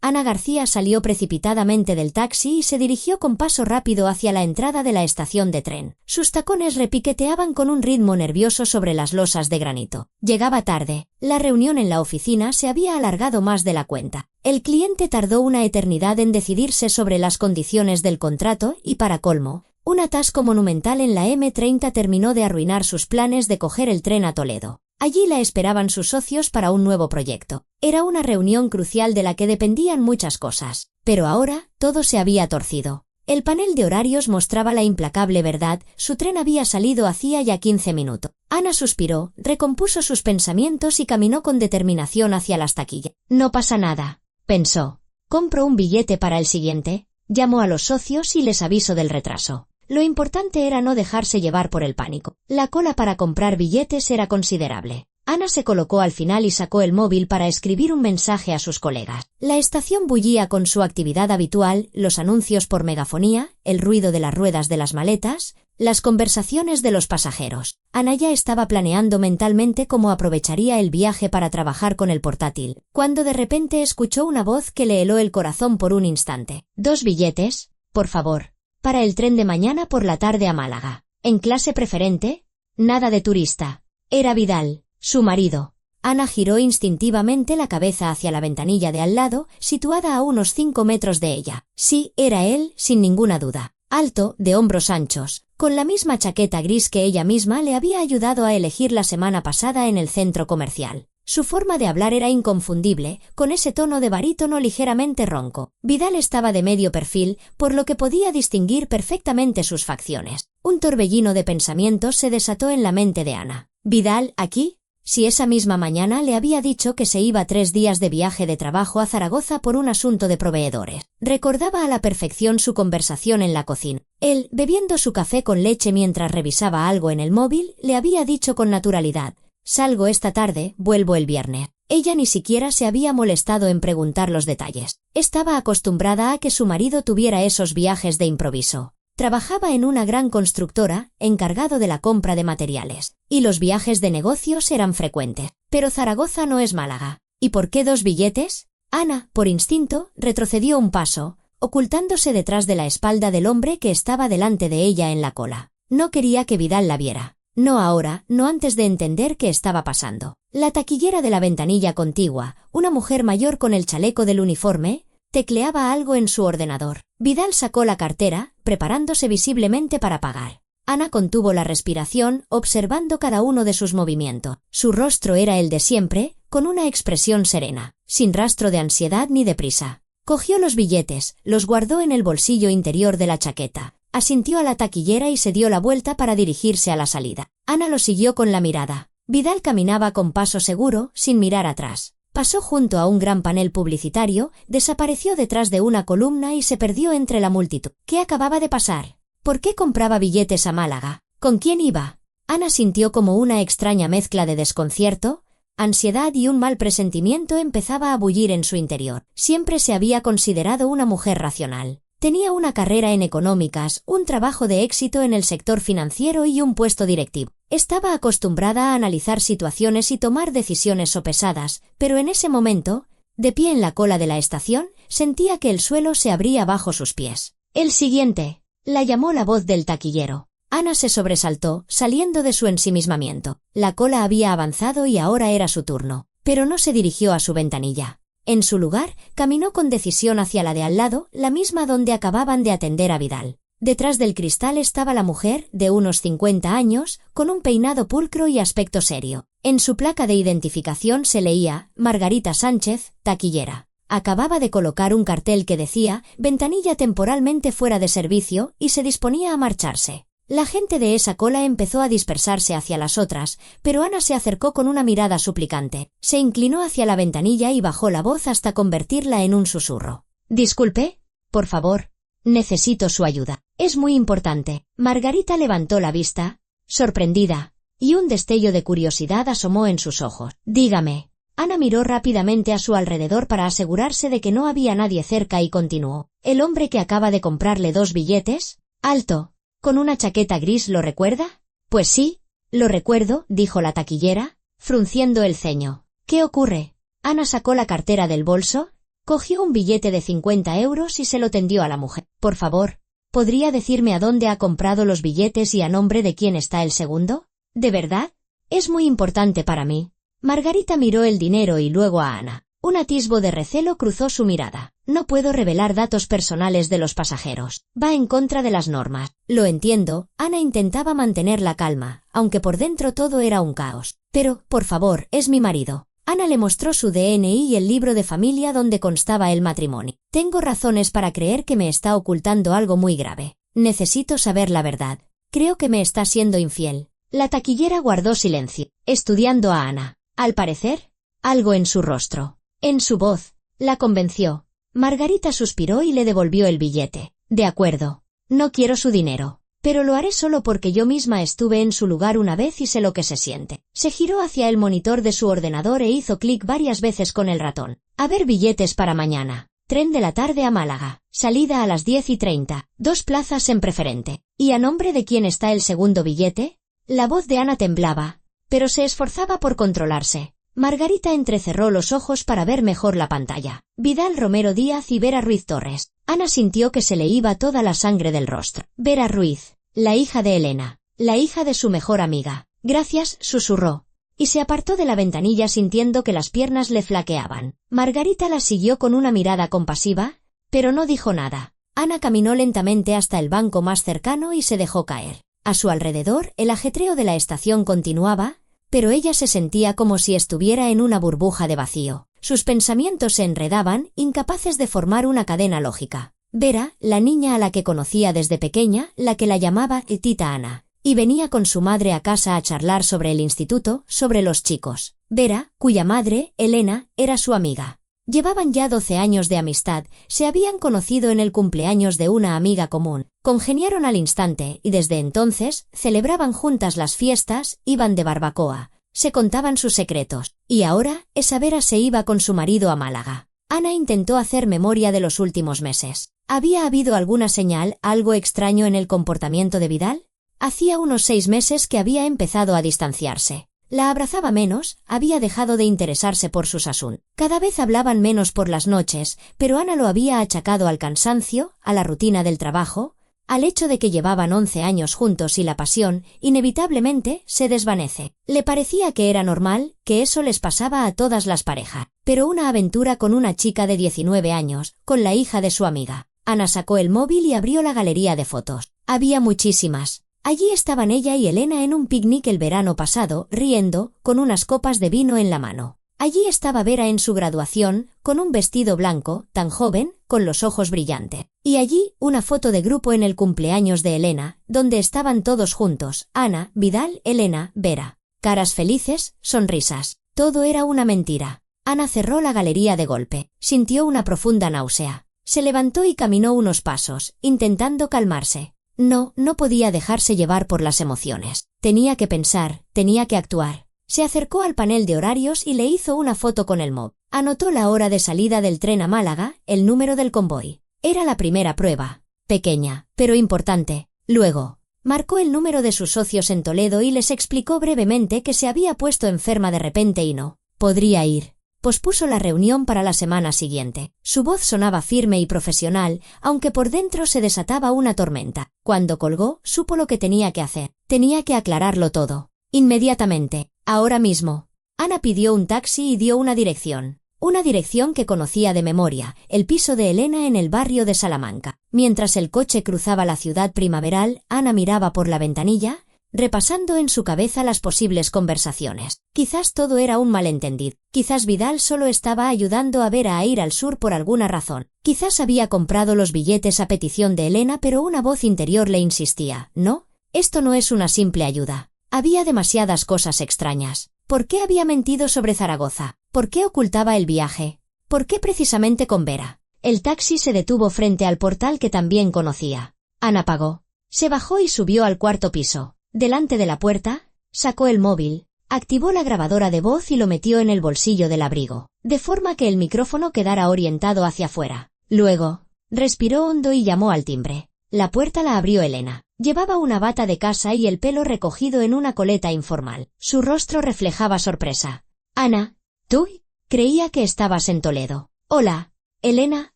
Ana García salió precipitadamente del taxi y se dirigió con paso rápido hacia la entrada de la estación de tren. Sus tacones repiqueteaban con un ritmo nervioso sobre las losas de granito. Llegaba tarde. La reunión en la oficina se había alargado más de la cuenta. El cliente tardó una eternidad en decidirse sobre las condiciones del contrato y, para colmo, un atasco monumental en la M30 terminó de arruinar sus planes de coger el tren a Toledo. Allí la esperaban sus socios para un nuevo proyecto. Era una reunión crucial de la que dependían muchas cosas. Pero ahora, todo se había torcido. El panel de horarios mostraba la implacable verdad: su tren había salido hacía ya 15 minutos. Ana suspiró, recompuso sus pensamientos y caminó con determinación hacia las taquillas. No pasa nada, pensó. Compro un billete para el siguiente, llamo a los socios y les aviso del retraso. Lo importante era no dejarse llevar por el pánico. La cola para comprar billetes era considerable. Ana se colocó al final y sacó el móvil para escribir un mensaje a sus colegas. La estación bullía con su actividad habitual, los anuncios por megafonía, el ruido de las ruedas de las maletas, las conversaciones de los pasajeros. Ana ya estaba planeando mentalmente cómo aprovecharía el viaje para trabajar con el portátil, cuando de repente escuchó una voz que le heló el corazón por un instante. 2 billetes, por favor. Para el tren de mañana por la tarde a Málaga. ¿En clase preferente? Nada de turista. Era Vidal, su marido. Ana giró instintivamente la cabeza hacia la ventanilla de al lado, situada a unos 5 metros de ella. Sí, era él, sin ninguna duda. Alto, de hombros anchos, con la misma chaqueta gris que ella misma le había ayudado a elegir la semana pasada en el centro comercial. Su forma de hablar era inconfundible, con ese tono de barítono ligeramente ronco. Vidal estaba de medio perfil, por lo que podía distinguir perfectamente sus facciones. Un torbellino de pensamientos se desató en la mente de Ana. ¿Vidal, aquí? Si esa misma mañana le había dicho que se iba 3 días de viaje de trabajo a Zaragoza por un asunto de proveedores. Recordaba a la perfección su conversación en la cocina. Él, bebiendo su café con leche mientras revisaba algo en el móvil, le había dicho con naturalidad: salgo esta tarde, vuelvo el viernes. Ella ni siquiera se había molestado en preguntar los detalles. Estaba acostumbrada a que su marido tuviera esos viajes de improviso. Trabajaba en una gran constructora, encargado de la compra de materiales, y los viajes de negocios eran frecuentes. Pero Zaragoza no es Málaga. ¿Y por qué 2 billetes? Ana, por instinto, retrocedió un paso, ocultándose detrás de la espalda del hombre que estaba delante de ella en la cola. No quería que Vidal la viera. No ahora, no antes de entender qué estaba pasando. La taquillera de la ventanilla contigua, una mujer mayor con el chaleco del uniforme, tecleaba algo en su ordenador. Vidal sacó la cartera, preparándose visiblemente para pagar. Ana contuvo la respiración, observando cada uno de sus movimientos. Su rostro era el de siempre, con una expresión serena, sin rastro de ansiedad ni de prisa. Cogió los billetes, los guardó en el bolsillo interior de la chaqueta. Asintió a la taquillera y se dio la vuelta para dirigirse a la salida. Ana lo siguió con la mirada. Vidal caminaba con paso seguro, sin mirar atrás. Pasó junto a un gran panel publicitario, desapareció detrás de una columna y se perdió entre la multitud. ¿Qué acababa de pasar? ¿Por qué compraba billetes a Málaga? ¿Con quién iba? Ana sintió como una extraña mezcla de desconcierto, ansiedad y un mal presentimiento empezaba a bullir en su interior. Siempre se había considerado una mujer racional. Tenía una carrera en económicas, un trabajo de éxito en el sector financiero y un puesto directivo. Estaba acostumbrada a analizar situaciones y tomar decisiones sopesadas, pero en ese momento, de pie en la cola de la estación, sentía que el suelo se abría bajo sus pies. «El siguiente», la llamó la voz del taquillero. Ana se sobresaltó, saliendo de su ensimismamiento. La cola había avanzado y ahora era su turno, pero no se dirigió a su ventanilla. En su lugar, caminó con decisión hacia la de al lado, la misma donde acababan de atender a Vidal. Detrás del cristal estaba la mujer, de unos 50 años, con un peinado pulcro y aspecto serio. En su placa de identificación se leía: Margarita Sánchez, taquillera. Acababa de colocar un cartel que decía: ventanilla temporalmente fuera de servicio, y se disponía a marcharse. La gente de esa cola empezó a dispersarse hacia las otras, pero Ana se acercó con una mirada suplicante. Se inclinó hacia la ventanilla y bajó la voz hasta convertirla en un susurro. «Disculpe, por favor, necesito su ayuda. Es muy importante». Margarita levantó la vista, sorprendida, y un destello de curiosidad asomó en sus ojos. «Dígame». Ana miró rápidamente a su alrededor para asegurarse de que no había nadie cerca y continuó. «¿El hombre que acaba de comprarle 2 billetes? Alto, con una chaqueta gris, ¿lo recuerda?» «Pues sí, lo recuerdo», dijo la taquillera, frunciendo el ceño. «¿Qué ocurre?» Ana sacó la cartera del bolso, Cogió un billete de 50 euros y se lo tendió a la mujer. Por favor, ¿podría decirme a dónde ha comprado los billetes y a nombre de quién está el segundo? ¿De verdad? Es muy importante para mí. Margarita miró el dinero y luego a Ana. Un atisbo de recelo cruzó su mirada. No puedo revelar datos personales de los pasajeros. Va en contra de las normas. Lo entiendo. Ana intentaba mantener la calma, aunque por dentro todo era un caos. Pero, por favor, es mi marido. Ana le mostró su DNI y el libro de familia donde constaba el matrimonio. Tengo razones para creer que me está ocultando algo muy grave. Necesito saber la verdad. Creo que me está siendo infiel. La taquillera guardó silencio, estudiando a Ana. Al parecer, algo en su rostro, en su voz, la convenció. Margarita suspiró y le devolvió el billete. De acuerdo. No quiero su dinero. Pero lo haré solo porque yo misma estuve en su lugar una vez y sé lo que se siente. Se giró hacia el monitor de su ordenador e hizo clic varias veces con el ratón. A ver billetes para mañana. Tren de la tarde a Málaga. Salida a las 10:30. 2 plazas en preferente. ¿Y a nombre de quién está el segundo billete? La voz de Ana temblaba, pero se esforzaba por controlarse. Margarita entrecerró los ojos para ver mejor la pantalla. Vidal Romero Díaz y Vera Ruiz Torres. Ana sintió que se le iba toda la sangre del rostro. Vera Ruiz, la hija de Elena, la hija de su mejor amiga. Gracias, susurró, y se apartó de la ventanilla sintiendo que las piernas le flaqueaban. Margarita la siguió con una mirada compasiva, pero no dijo nada. Ana caminó lentamente hasta el banco más cercano y se dejó caer. A su alrededor, el ajetreo de la estación continuaba, pero ella se sentía como si estuviera en una burbuja de vacío. Sus pensamientos se enredaban, incapaces de formar una cadena lógica. Vera, la niña a la que conocía desde pequeña, la que la llamaba Tita Ana, y venía con su madre a casa a charlar sobre el instituto, sobre los chicos. Vera, cuya madre, Elena, era su amiga. Llevaban ya 12 años de amistad, se habían conocido en el cumpleaños de una amiga común, congeniaron al instante y desde entonces celebraban juntas las fiestas, iban de barbacoa, se contaban sus secretos. Y ahora, esa Vera se iba con su marido a Málaga. Ana intentó hacer memoria de los últimos meses. ¿Había habido alguna señal, algo extraño en el comportamiento de Vidal? Hacía unos 6 meses que había empezado a distanciarse. La abrazaba menos, había dejado de interesarse por sus asuntos. Cada vez hablaban menos por las noches, pero Ana lo había achacado al cansancio, a la rutina del trabajo, al hecho de que llevaban 11 años juntos y la pasión, inevitablemente, se desvanece. Le parecía que era normal, que eso les pasaba a todas las parejas. Pero una aventura con una chica de 19 años, con la hija de su amiga. Ana sacó el móvil y abrió la galería de fotos. Había muchísimas. Allí estaban ella y Elena en un picnic el verano pasado, riendo, con unas copas de vino en la mano. Allí estaba Vera en su graduación, con un vestido blanco, tan joven, con los ojos brillantes. Y allí, una foto de grupo en el cumpleaños de Elena, donde estaban todos juntos, Ana, Vidal, Elena, Vera. Caras felices, sonrisas. Todo era una mentira. Ana cerró la galería de golpe. Sintió una profunda náusea. Se levantó y caminó unos pasos, intentando calmarse. No podía dejarse llevar por las emociones. Tenía que pensar, tenía que actuar. Se acercó al panel de horarios y le hizo una foto con el móvil. Anotó la hora de salida del tren a Málaga, el número del convoy. Era la primera prueba. Pequeña, pero importante. Luego, marcó el número de sus socios en Toledo y les explicó brevemente que se había puesto enferma de repente y no podría ir. Pospuso la reunión para la semana siguiente. Su voz sonaba firme y profesional, aunque por dentro se desataba una tormenta. Cuando colgó, supo lo que tenía que hacer. Tenía que aclararlo todo. Inmediatamente. Ahora mismo. Ana pidió un taxi y dio una dirección. Una dirección que conocía de memoria, el piso de Elena en el barrio de Salamanca. Mientras el coche cruzaba la ciudad primaveral, Ana miraba por la ventanilla, repasando en su cabeza las posibles conversaciones. Quizás todo era un malentendido. Quizás Vidal solo estaba ayudando a Vera a ir al sur por alguna razón. Quizás había comprado los billetes a petición de Elena, pero una voz interior le insistía. No, esto no es una simple ayuda. Había demasiadas cosas extrañas. ¿Por qué había mentido sobre Zaragoza? ¿Por qué ocultaba el viaje? ¿Por qué precisamente con Vera? El taxi se detuvo frente al portal que también conocía. Ana pagó. Se bajó y subió al 4º piso. Delante de la puerta, sacó el móvil, activó la grabadora de voz y lo metió en el bolsillo del abrigo, de forma que el micrófono quedara orientado hacia afuera. Luego, respiró hondo y llamó al timbre. La puerta la abrió Elena. Llevaba una bata de casa y el pelo recogido en una coleta informal. Su rostro reflejaba sorpresa. Ana, ¿tú? Creía que estabas en Toledo. Hola. Elena,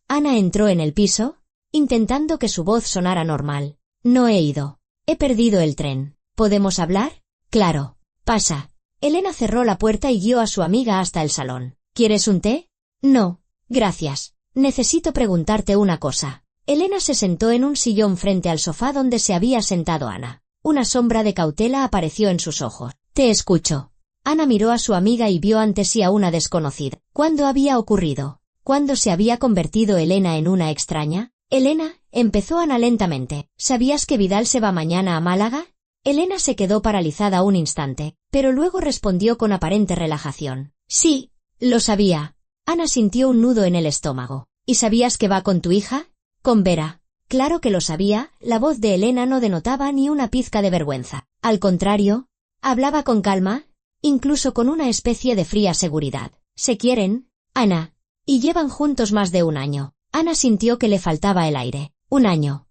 Ana entró en el piso, intentando que su voz sonara normal. No he ido. He perdido el tren. ¿Podemos hablar? Claro. Pasa. Elena cerró la puerta y guió a su amiga hasta el salón. ¿Quieres un té? No, gracias. Necesito preguntarte una cosa. Elena se sentó en un sillón frente al sofá donde se había sentado Ana. Una sombra de cautela apareció en sus ojos. Te escucho. Ana miró a su amiga y vio ante sí a una desconocida. ¿Cuándo había ocurrido? ¿Cuándo se había convertido Elena en una extraña? Elena, empezó Ana lentamente. ¿Sabías que Vidal se va mañana a Málaga? Elena se quedó paralizada un instante, pero luego respondió con aparente relajación. Sí, lo sabía. Ana sintió un nudo en el estómago. ¿Y sabías que va con tu hija? Con Vera. Claro que lo sabía, la voz de Elena no denotaba ni una pizca de vergüenza. Al contrario, hablaba con calma, incluso con una especie de fría seguridad. ¿Se quieren, Ana? Y llevan juntos más de un año. Ana sintió que le faltaba el aire. Un año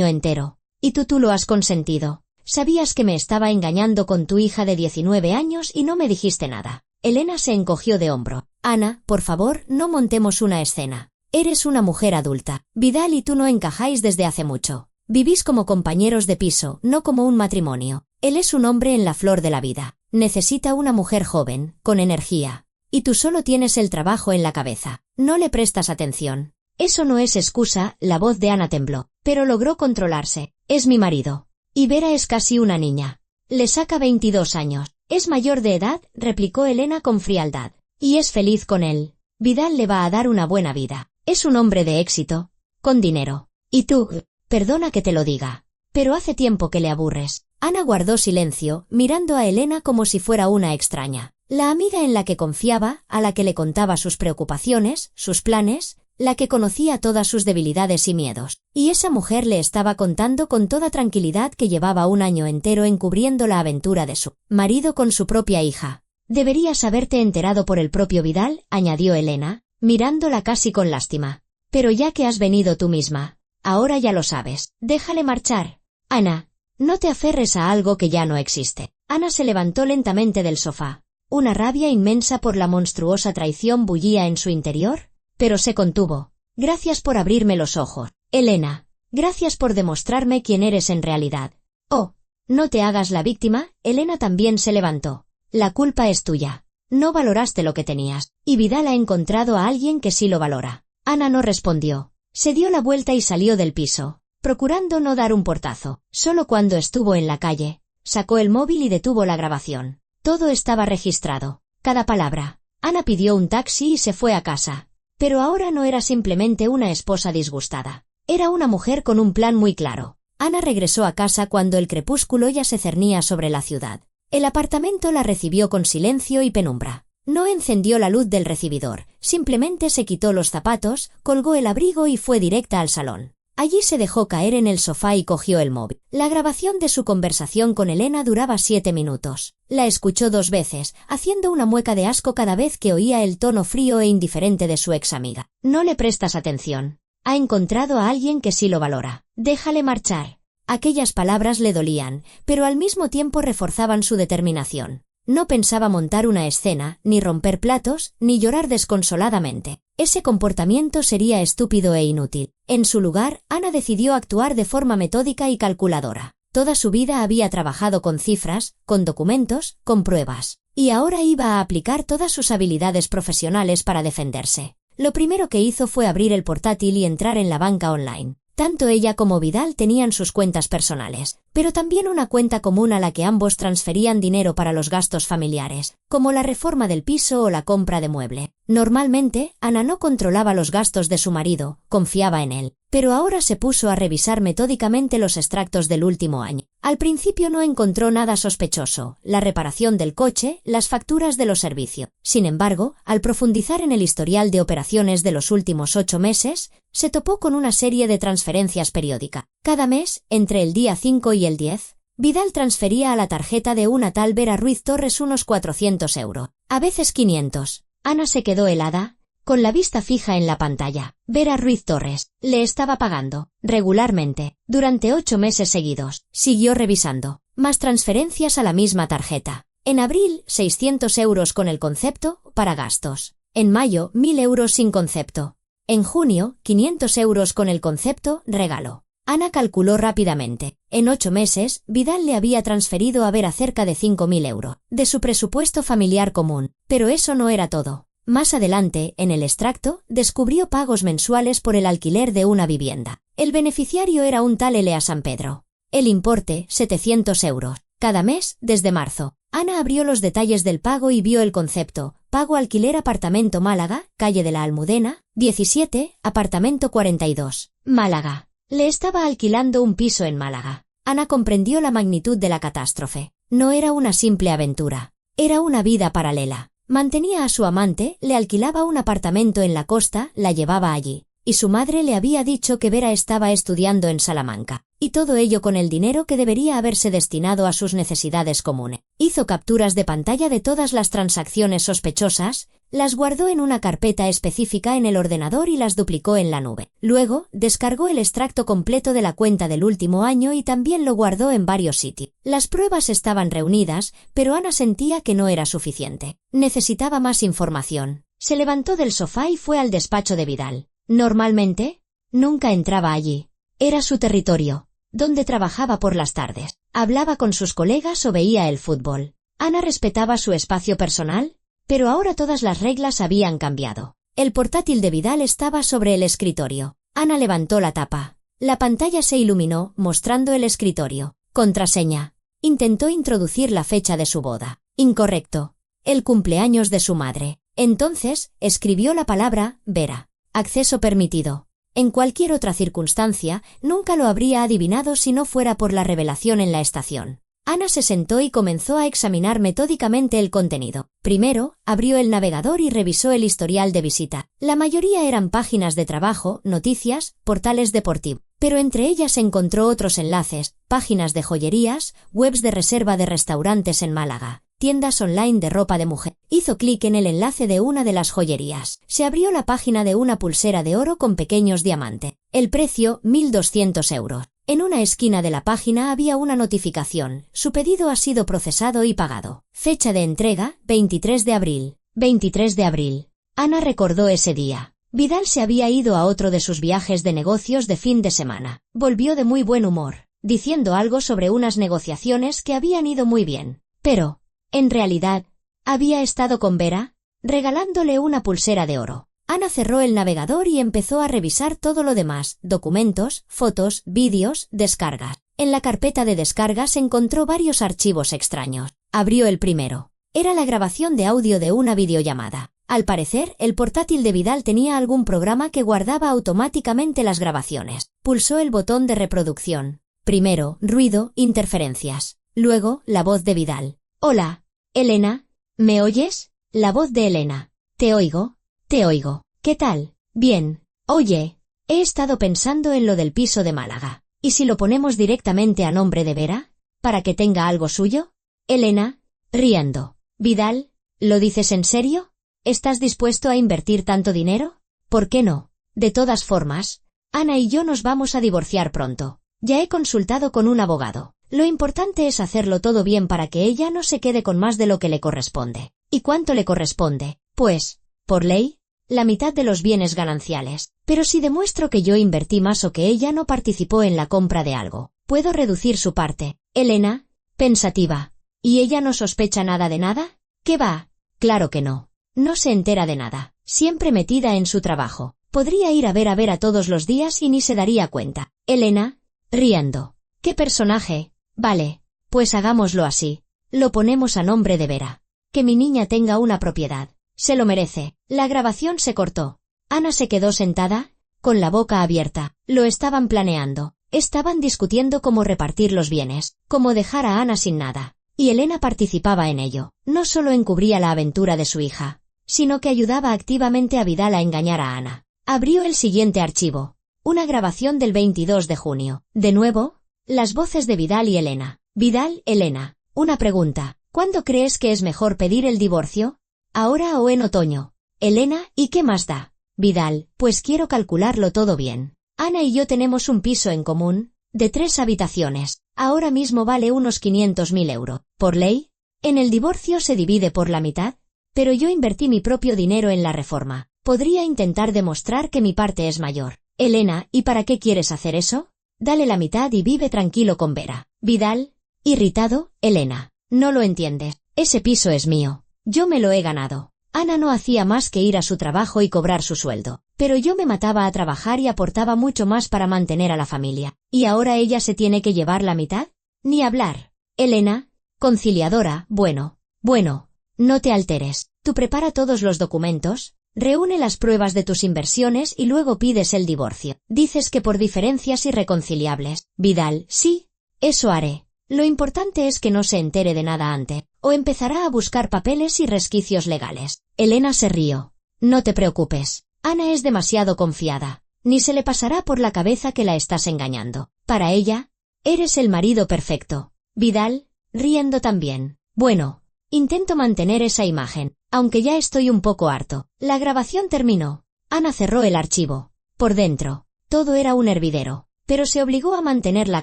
entero. Y tú lo has consentido. Sabías que me estaba engañando con tu hija de 19 años y no me dijiste nada. Elena se encogió de hombro. Ana, por favor, no montemos una escena. Eres una mujer adulta. Vidal y tú no encajáis desde hace mucho. Vivís como compañeros de piso, no como un matrimonio. Él es un hombre en la flor de la vida. Necesita una mujer joven, con energía. Y tú solo tienes el trabajo en la cabeza. No le prestas atención. Eso no es excusa, la voz de Ana tembló, pero logró controlarse. Es mi marido. Y Vera es casi una niña. Le saca 22 años. Es mayor de edad, replicó Elena con frialdad. Y es feliz con él. Vidal le va a dar una buena vida. Es un hombre de éxito. Con dinero. Y tú, perdona que te lo diga, pero hace tiempo que le aburres. Ana guardó silencio, mirando a Elena como si fuera una extraña. La amiga en la que confiaba, a la que le contaba sus preocupaciones, sus planes, la que conocía todas sus debilidades y miedos. Y esa mujer le estaba contando con toda tranquilidad que llevaba un año entero encubriendo la aventura de su marido con su propia hija. Deberías haberte enterado por el propio Vidal, añadió Elena, mirándola casi con lástima. Pero ya que has venido tú misma, ahora ya lo sabes. Déjale marchar. Ana, no te aferres a algo que ya no existe. Ana se levantó lentamente del sofá. Una rabia inmensa por la monstruosa traición bullía en su interior, pero se contuvo. Gracias por abrirme los ojos, Elena. Gracias por demostrarme quién eres en realidad. Oh, no te hagas la víctima. Elena también se levantó. La culpa es tuya. No valoraste lo que tenías, y Vidal ha encontrado a alguien que sí lo valora. Ana no respondió. Se dio la vuelta y salió del piso, procurando no dar un portazo. Solo cuando estuvo en la calle, sacó el móvil y detuvo la grabación. Todo estaba registrado. Cada palabra. Ana pidió un taxi y se fue a casa. Pero ahora no era simplemente una esposa disgustada. Era una mujer con un plan muy claro. Ana regresó a casa cuando el crepúsculo ya se cernía sobre la ciudad. El apartamento la recibió con silencio y penumbra. No encendió la luz del recibidor, simplemente se quitó los zapatos, colgó el abrigo y fue directa al salón. Allí se dejó caer en el sofá y cogió el móvil. La grabación de su conversación con Elena duraba 7 minutos. La escuchó 2 veces, haciendo una mueca de asco cada vez que oía el tono frío e indiferente de su ex amiga. No le prestas atención. Ha encontrado a alguien que sí lo valora. Déjale marchar. Aquellas palabras le dolían, pero al mismo tiempo reforzaban su determinación. No pensaba montar una escena, ni romper platos, ni llorar desconsoladamente. Ese comportamiento sería estúpido e inútil. En su lugar, Ana decidió actuar de forma metódica y calculadora. Toda su vida había trabajado con cifras, con documentos, con pruebas. Y ahora iba a aplicar todas sus habilidades profesionales para defenderse. Lo primero que hizo fue abrir el portátil y entrar en la banca online. Tanto ella como Vidal tenían sus cuentas personales, pero también una cuenta común a la que ambos transferían dinero para los gastos familiares, como la reforma del piso o la compra de mueble. Normalmente, Ana no controlaba los gastos de su marido, confiaba en él, pero ahora se puso a revisar metódicamente los extractos del último año. Al principio no encontró nada sospechoso, la reparación del coche, las facturas de los servicios. Sin embargo, al profundizar en el historial de operaciones de los últimos 8 meses, se topó con una serie de transferencias periódicas. Cada mes, entre el día 5 y el 10, Vidal transfería a la tarjeta de una tal Vera Ruiz Torres unos 400 euros, a veces 500. Ana se quedó helada, con la vista fija en la pantalla. Vera Ruiz Torres le estaba pagando, regularmente, durante 8 meses seguidos. Siguió revisando. Más transferencias a la misma tarjeta. En abril, 600 euros con el concepto, para gastos. En mayo, 1000 euros sin concepto. En junio, 500 euros con el concepto regalo. Ana calculó rápidamente. En 8 meses, Vidal le había transferido a Vera cerca de 5.000 euros de su presupuesto familiar común. Pero eso no era todo. Más adelante, en el extracto, descubrió pagos mensuales por el alquiler de una vivienda. El beneficiario era un tal Elea San Pedro. El importe, 700 euros. Cada mes, desde marzo. Ana abrió los detalles del pago y vio el concepto. Pago alquiler apartamento Málaga, calle de la Almudena, 17, apartamento 42. Málaga. Le estaba alquilando un piso en Málaga. Ana comprendió la magnitud de la catástrofe. No era una simple aventura. Era una vida paralela. Mantenía a su amante, le alquilaba un apartamento en la costa, la llevaba allí. Y su madre le había dicho que Vera estaba estudiando en Salamanca. Y todo ello con el dinero que debería haberse destinado a sus necesidades comunes. Hizo capturas de pantalla de todas las transacciones sospechosas, las guardó en una carpeta específica en el ordenador y las duplicó en la nube. Luego, descargó el extracto completo de la cuenta del último año y también lo guardó en varios sitios. Las pruebas estaban reunidas, pero Ana sentía que no era suficiente. Necesitaba más información. Se levantó del sofá y fue al despacho de Vidal. Normalmente, nunca entraba allí. Era su territorio, donde trabajaba por las tardes. Hablaba con sus colegas o veía el fútbol. Ana respetaba su espacio personal, pero ahora todas las reglas habían cambiado. El portátil de Vidal estaba sobre el escritorio. Ana levantó la tapa. La pantalla se iluminó, mostrando el escritorio. Contraseña. Intentó introducir la fecha de su boda. Incorrecto. El cumpleaños de su madre. Entonces, escribió la palabra Vera. Acceso permitido. En cualquier otra circunstancia, nunca lo habría adivinado si no fuera por la revelación en la estación. Ana se sentó y comenzó a examinar metódicamente el contenido. Primero, abrió el navegador y revisó el historial de visita. La mayoría eran páginas de trabajo, noticias, portales deportivos. Pero entre ellas encontró otros enlaces, páginas de joyerías, webs de reserva de restaurantes en Málaga, tiendas online de ropa de mujer. Hizo clic en el enlace de una de las joyerías. Se abrió la página de una pulsera de oro con pequeños diamantes. El precio, 1.200 euros. En una esquina de la página había una notificación. Su pedido ha sido procesado y pagado. Fecha de entrega, 23 de abril. 23 de abril. Ana recordó ese día. Vidal se había ido a otro de sus viajes de negocios de fin de semana. Volvió de muy buen humor, diciendo algo sobre unas negociaciones que habían ido muy bien. Pero, en realidad, había estado con Vera, regalándole una pulsera de oro. Ana cerró el navegador y empezó a revisar todo lo demás, documentos, fotos, vídeos, descargas. En la carpeta de descargas encontró varios archivos extraños. Abrió el primero. Era la grabación de audio de una videollamada. Al parecer, el portátil de Vidal tenía algún programa que guardaba automáticamente las grabaciones. Pulsó el botón de reproducción. Primero, ruido, interferencias. Luego, la voz de Vidal. Hola, Elena, ¿me oyes? La voz de Elena. Te oigo. Te oigo. ¿Qué tal? Bien. Oye, he estado pensando en lo del piso de Málaga. ¿Y si lo ponemos directamente a nombre de Vera? ¿Para que tenga algo suyo? Elena, riendo. Vidal, ¿lo dices en serio? ¿Estás dispuesto a invertir tanto dinero? ¿Por qué no? De todas formas, Ana y yo nos vamos a divorciar pronto. Ya he consultado con un abogado. Lo importante es hacerlo todo bien para que ella no se quede con más de lo que le corresponde. ¿Y cuánto le corresponde? Pues, por ley, la mitad de los bienes gananciales. Pero si demuestro que yo invertí más o que ella no participó en la compra de algo, puedo reducir su parte. Elena, pensativa. ¿Y ella no sospecha nada de nada? ¿Qué va? Claro que no. No se entera de nada. Siempre metida en su trabajo. Podría ir a Vera todos los días y ni se daría cuenta. Elena, riendo. ¿Qué personaje? Vale, pues hagámoslo así. Lo ponemos a nombre de Vera. Que mi niña tenga una propiedad. Se lo merece. La grabación se cortó. Ana se quedó sentada, con la boca abierta. Lo estaban planeando. Estaban discutiendo cómo repartir los bienes, cómo dejar a Ana sin nada. Y Elena participaba en ello. No solo encubría la aventura de su hija, sino que ayudaba activamente a Vidal a engañar a Ana. Abrió el siguiente archivo. Una grabación del 22 de junio. De nuevo, las voces de Vidal y Elena. Vidal, Elena. Una pregunta. ¿Cuándo crees que es mejor pedir el divorcio? ¿Ahora o en otoño? Elena, ¿y qué más da? Vidal, pues quiero calcularlo todo bien. Ana y yo tenemos un piso en común, de 3 habitaciones. Ahora mismo vale unos 500.000 euros. ¿Por ley? En el divorcio se divide por la mitad, pero yo invertí mi propio dinero en la reforma. Podría intentar demostrar que mi parte es mayor. Elena, ¿y para qué quieres hacer eso? Dale la mitad y vive tranquilo con Vera. Vidal, irritado, Elena. No lo entiendes. Ese piso es mío. Yo me lo he ganado. Ana no hacía más que ir a su trabajo y cobrar su sueldo. Pero yo me mataba a trabajar y aportaba mucho más para mantener a la familia. ¿Y ahora ella se tiene que llevar la mitad? Ni hablar. Elena, conciliadora, bueno, no te alteres. Tú prepara todos los documentos, reúne las pruebas de tus inversiones y luego pides el divorcio. Dices que por diferencias irreconciliables. Vidal, sí, eso haré. Lo importante es que no se entere de nada antes, o empezará a buscar papeles y resquicios legales. Elena se rió. No te preocupes. Ana es demasiado confiada. Ni se le pasará por la cabeza que la estás engañando. Para ella, eres el marido perfecto. Vidal, riendo también. Bueno, intento mantener esa imagen, aunque ya estoy un poco harto. La grabación terminó. Ana cerró el archivo. Por dentro, todo era un hervidero, pero se obligó a mantener la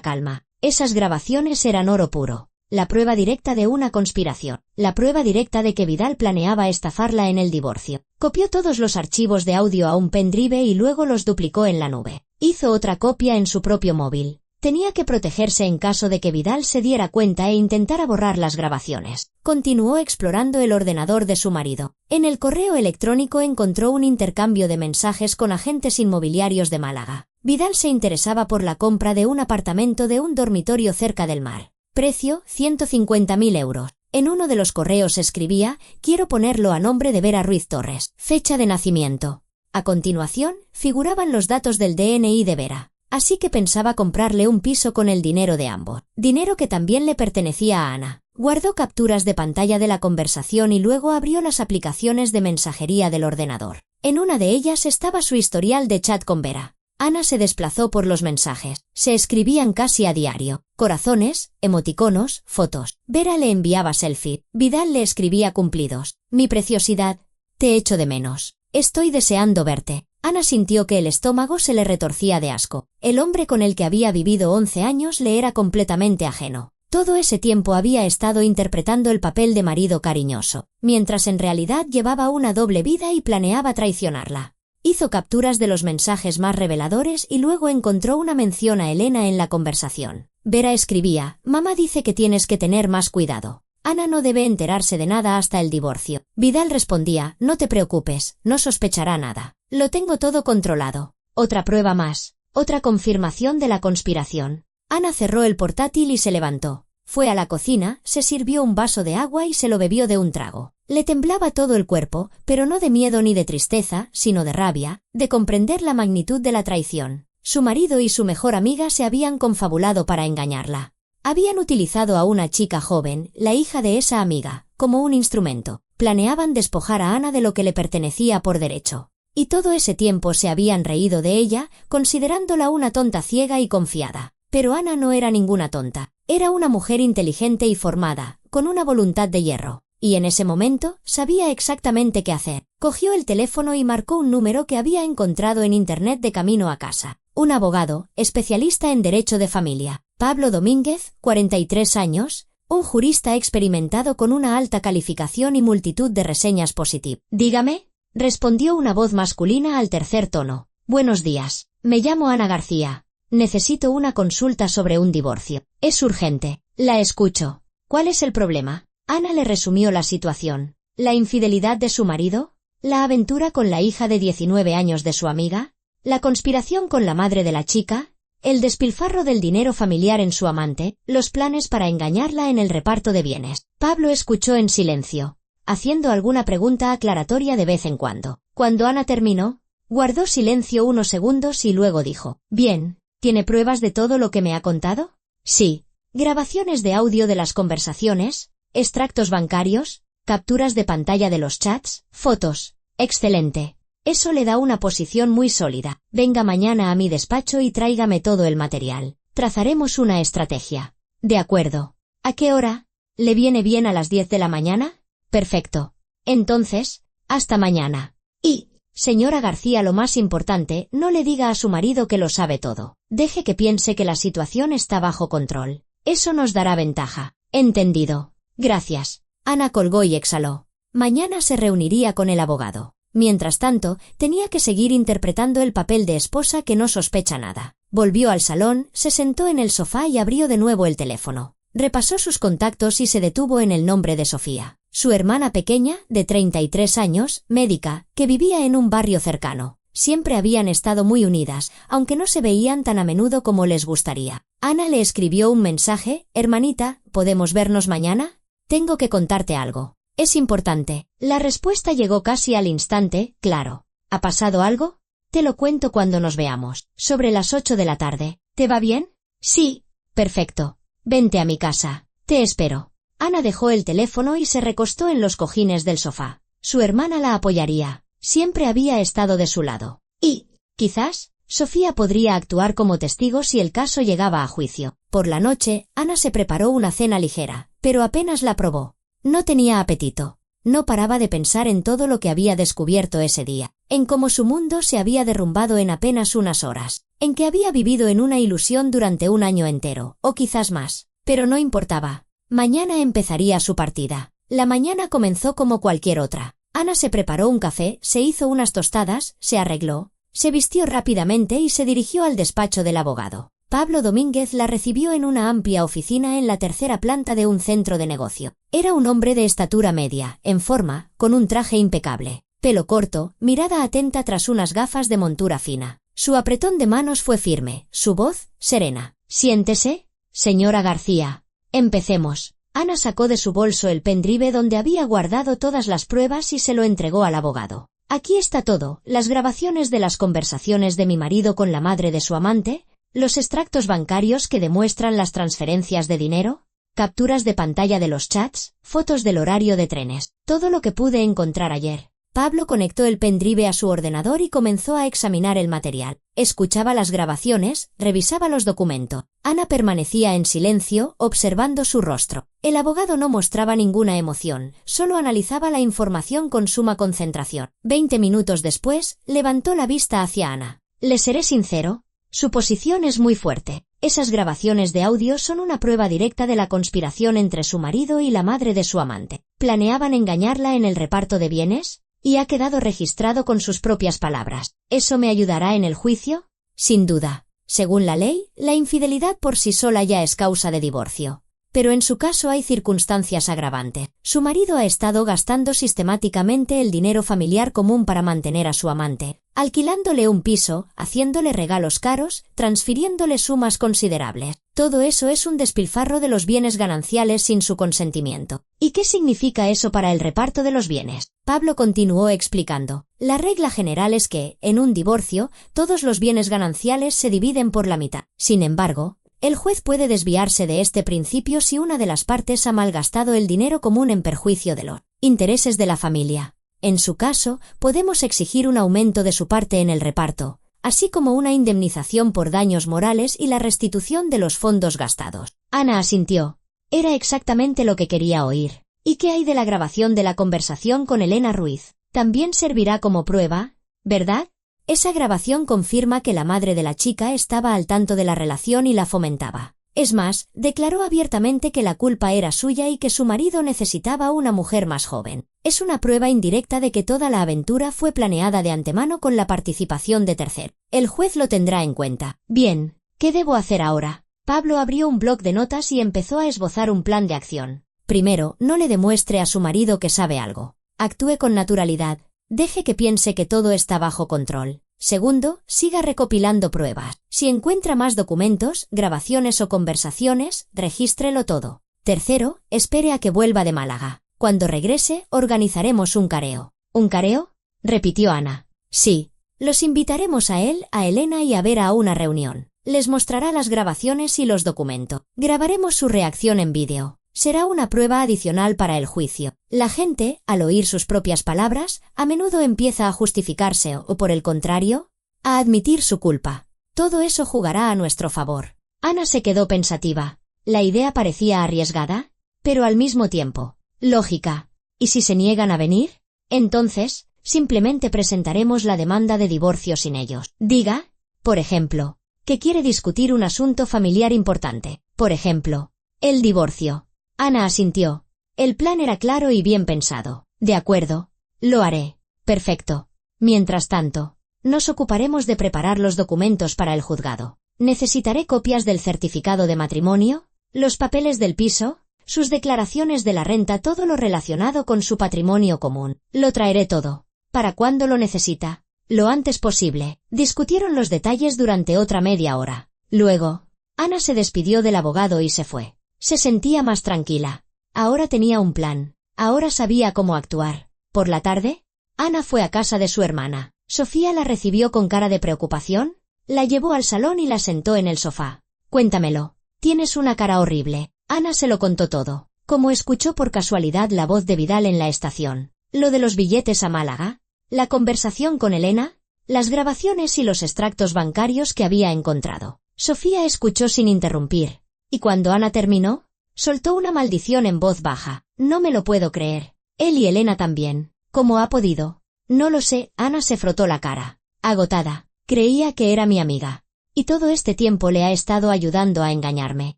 calma. Esas grabaciones eran oro puro. La prueba directa de una conspiración. La prueba directa de que Vidal planeaba estafarla en el divorcio. Copió todos los archivos de audio a un pendrive y luego los duplicó en la nube. Hizo otra copia en su propio móvil. Tenía que protegerse en caso de que Vidal se diera cuenta e intentara borrar las grabaciones. Continuó explorando el ordenador de su marido. En el correo electrónico encontró un intercambio de mensajes con agentes inmobiliarios de Málaga. Vidal se interesaba por la compra de un apartamento de un dormitorio cerca del mar. Precio, 150.000 euros. En uno de los correos escribía, quiero ponerlo a nombre de Vera Ruiz Torres. Fecha de nacimiento. A continuación, figuraban los datos del DNI de Vera. Así que pensaba comprarle un piso con el dinero de ambos. Dinero que también le pertenecía a Ana. Guardó capturas de pantalla de la conversación y luego abrió las aplicaciones de mensajería del ordenador. En una de ellas estaba su historial de chat con Vera. Ana se desplazó por los mensajes. Se escribían casi a diario. Corazones, emoticonos, fotos. Vera le enviaba selfie. Vidal le escribía cumplidos. Mi preciosidad, te echo de menos. Estoy deseando verte. Ana sintió que el estómago se le retorcía de asco. El hombre con el que había vivido 11 años le era completamente ajeno. Todo ese tiempo había estado interpretando el papel de marido cariñoso, mientras en realidad llevaba una doble vida y planeaba traicionarla. Hizo capturas de los mensajes más reveladores y luego encontró una mención a Elena en la conversación. Vera escribía, mamá dice que tienes que tener más cuidado. Ana no debe enterarse de nada hasta el divorcio. Vidal respondía, no te preocupes, no sospechará nada. Lo tengo todo controlado. Otra prueba más. Otra confirmación de la conspiración. Ana cerró el portátil y se levantó. Fue a la cocina, se sirvió un vaso de agua y se lo bebió de un trago. Le temblaba todo el cuerpo, pero no de miedo ni de tristeza, sino de rabia, de comprender la magnitud de la traición. Su marido y su mejor amiga se habían confabulado para engañarla. Habían utilizado a una chica joven, la hija de esa amiga, como un instrumento. Planeaban despojar a Ana de lo que le pertenecía por derecho. Y todo ese tiempo se habían reído de ella, considerándola una tonta ciega y confiada. Pero Ana no era ninguna tonta. Era una mujer inteligente y formada, con una voluntad de hierro. Y en ese momento, sabía exactamente qué hacer. Cogió el teléfono y marcó un número que había encontrado en internet de camino a casa. Un abogado, especialista en derecho de familia. Pablo Domínguez, 43 años, un jurista experimentado con una alta calificación y multitud de reseñas positivas. Dígame, respondió una voz masculina al tercer tono. Buenos días. Me llamo Ana García. Necesito una consulta sobre un divorcio. Es urgente. La escucho. ¿Cuál es el problema? Ana le resumió la situación. ¿La infidelidad de su marido? ¿La aventura con la hija de 19 años de su amiga? ¿La conspiración con la madre de la chica? ¿El despilfarro del dinero familiar en su amante? ¿Los planes para engañarla en el reparto de bienes? Pablo escuchó en silencio, haciendo alguna pregunta aclaratoria de vez en cuando. Cuando Ana terminó, guardó silencio unos segundos y luego dijo, «Bien, ¿tiene pruebas de todo lo que me ha contado?» «Sí. Grabaciones de audio de las conversaciones, extractos bancarios, capturas de pantalla de los chats, fotos. Excelente. Eso le da una posición muy sólida. Venga mañana a mi despacho y tráigame todo el material. Trazaremos una estrategia». «De acuerdo. ¿A qué hora? ¿Le viene bien a las 10 de la mañana?» «Perfecto. Entonces, hasta mañana. Y, señora García, lo más importante, no le diga a su marido que lo sabe todo. Deje que piense que la situación está bajo control. Eso nos dará ventaja». «Entendido. Gracias». Ana colgó y exhaló. Mañana se reuniría con el abogado. Mientras tanto, tenía que seguir interpretando el papel de esposa que no sospecha nada. Volvió al salón, se sentó en el sofá y abrió de nuevo el teléfono. Repasó sus contactos y se detuvo en el nombre de Sofía, su hermana pequeña, de 33 años, médica, que vivía en un barrio cercano. Siempre habían estado muy unidas, aunque no se veían tan a menudo como les gustaría. Ana le escribió un mensaje: «Hermanita, ¿podemos vernos mañana? Tengo que contarte algo. Es importante». La respuesta llegó casi al instante: «Claro. ¿Ha pasado algo? Te lo cuento cuando nos veamos. Sobre las 8 de la tarde. ¿Te va bien?» «Sí. Perfecto. Vente a mi casa. Te espero». Ana dejó el teléfono y se recostó en los cojines del sofá. Su hermana la apoyaría. Siempre había estado de su lado. Y, quizás, Sofía podría actuar como testigo si el caso llegaba a juicio. Por la noche, Ana se preparó una cena ligera, pero apenas la probó. No tenía apetito. No paraba de pensar en todo lo que había descubierto ese día, en cómo su mundo se había derrumbado en apenas unas horas, en que había vivido en una ilusión durante un año entero, o quizás más. Pero no importaba. Mañana empezaría su partida. La mañana comenzó como cualquier otra. Ana se preparó un café, se hizo unas tostadas, se arregló, se vistió rápidamente y se dirigió al despacho del abogado. Pablo Domínguez la recibió en una amplia oficina en la tercera planta de un centro de negocio. Era un hombre de estatura media, en forma, con un traje impecable, pelo corto, mirada atenta tras unas gafas de montura fina. Su apretón de manos fue firme, su voz, serena. «Siéntese, señora García. Empecemos». Ana sacó de su bolso el pendrive donde había guardado todas las pruebas y se lo entregó al abogado. «Aquí está todo: las grabaciones de las conversaciones de mi marido con la madre de su amante, los extractos bancarios que demuestran las transferencias de dinero, capturas de pantalla de los chats, fotos del horario de trenes, todo lo que pude encontrar ayer». Pablo conectó el pendrive a su ordenador y comenzó a examinar el material. Escuchaba las grabaciones, revisaba los documentos. Ana permanecía en silencio, observando su rostro. El abogado no mostraba ninguna emoción, solo analizaba la información con suma concentración. 20 minutos después, levantó la vista hacia Ana. «Le seré sincero, su posición es muy fuerte. Esas grabaciones de audio son una prueba directa de la conspiración entre su marido y la madre de su amante. ¿Planeaban engañarla en el reparto de bienes? Y ha quedado registrado con sus propias palabras. ¿Eso me ayudará en el juicio?» «Sin duda. Según la ley, la infidelidad por sí sola ya es causa de divorcio. Pero en su caso hay circunstancias agravantes. Su marido ha estado gastando sistemáticamente el dinero familiar común para mantener a su amante, alquilándole un piso, haciéndole regalos caros, transfiriéndole sumas considerables. Todo eso es un despilfarro de los bienes gananciales sin su consentimiento». «¿Y qué significa eso para el reparto de los bienes?». Pablo continuó explicando. «La regla general es que, en un divorcio, todos los bienes gananciales se dividen por la mitad. Sin embargo, el juez puede desviarse de este principio si una de las partes ha malgastado el dinero común en perjuicio de los intereses de la familia. En su caso, podemos exigir un aumento de su parte en el reparto, así como una indemnización por daños morales y la restitución de los fondos gastados». Ana asintió. Era exactamente lo que quería oír. «¿Y qué hay de la grabación de la conversación con Elena Ruiz? También servirá como prueba, ¿verdad?». «Esa grabación confirma que la madre de la chica estaba al tanto de la relación y la fomentaba. Es más, declaró abiertamente que la culpa era suya y que su marido necesitaba una mujer más joven. Es una prueba indirecta de que toda la aventura fue planeada de antemano con la participación de terceros. El juez lo tendrá en cuenta». «Bien, ¿qué debo hacer ahora?». Pablo abrió un bloc de notas y empezó a esbozar un plan de acción. «Primero, no le demuestre a su marido que sabe algo. Actúe con naturalidad. Deje que piense que todo está bajo control. Segundo, siga recopilando pruebas. Si encuentra más documentos, grabaciones o conversaciones, regístrelo todo. Tercero, espere a que vuelva de Málaga. Cuando regrese, organizaremos un careo». «¿Un careo?», repitió Ana. «Sí. Los invitaremos a él, a Elena y a Vera a una reunión. Les mostrará las grabaciones y los documentos. Grabaremos su reacción en vídeo. Será una prueba adicional para el juicio. La gente, al oír sus propias palabras, a menudo empieza a justificarse o, por el contrario, a admitir su culpa. Todo eso jugará a nuestro favor». Ana se quedó pensativa. La idea parecía arriesgada, pero al mismo tiempo lógica. ¿Y si se niegan a venir? Entonces, simplemente presentaremos la demanda de divorcio sin ellos. Diga, por ejemplo, que quiere discutir un asunto familiar importante. Por ejemplo, el divorcio». Ana asintió. El plan era claro y bien pensado. «De acuerdo. Lo haré». Perfecto. Mientras tanto, nos ocuparemos de preparar los documentos para el juzgado. Necesitaré copias del certificado de matrimonio, los papeles del piso, sus declaraciones de la renta, todo lo relacionado con su patrimonio común. Lo traeré todo. ¿Para cuándo lo necesita? Lo antes posible. Discutieron los detalles durante otra media hora. Luego, Ana se despidió del abogado y se fue. Se sentía más tranquila. Ahora tenía un plan. Ahora sabía cómo actuar. Por la tarde, Ana fue a casa de su hermana. Sofía la recibió con cara de preocupación, la llevó al salón y la sentó en el sofá. Cuéntamelo. Tienes una cara horrible. Ana se lo contó todo. Como escuchó por casualidad la voz de Vidal en la estación, lo de los billetes a Málaga, la conversación con Elena, las grabaciones y los extractos bancarios que había encontrado. Sofía escuchó sin interrumpir, y cuando Ana terminó, soltó una maldición en voz baja. No me lo puedo creer. Él y Elena también. ¿Cómo ha podido? No lo sé. Ana se frotó la cara. Agotada. Creía que era mi amiga. Y todo este tiempo le ha estado ayudando a engañarme.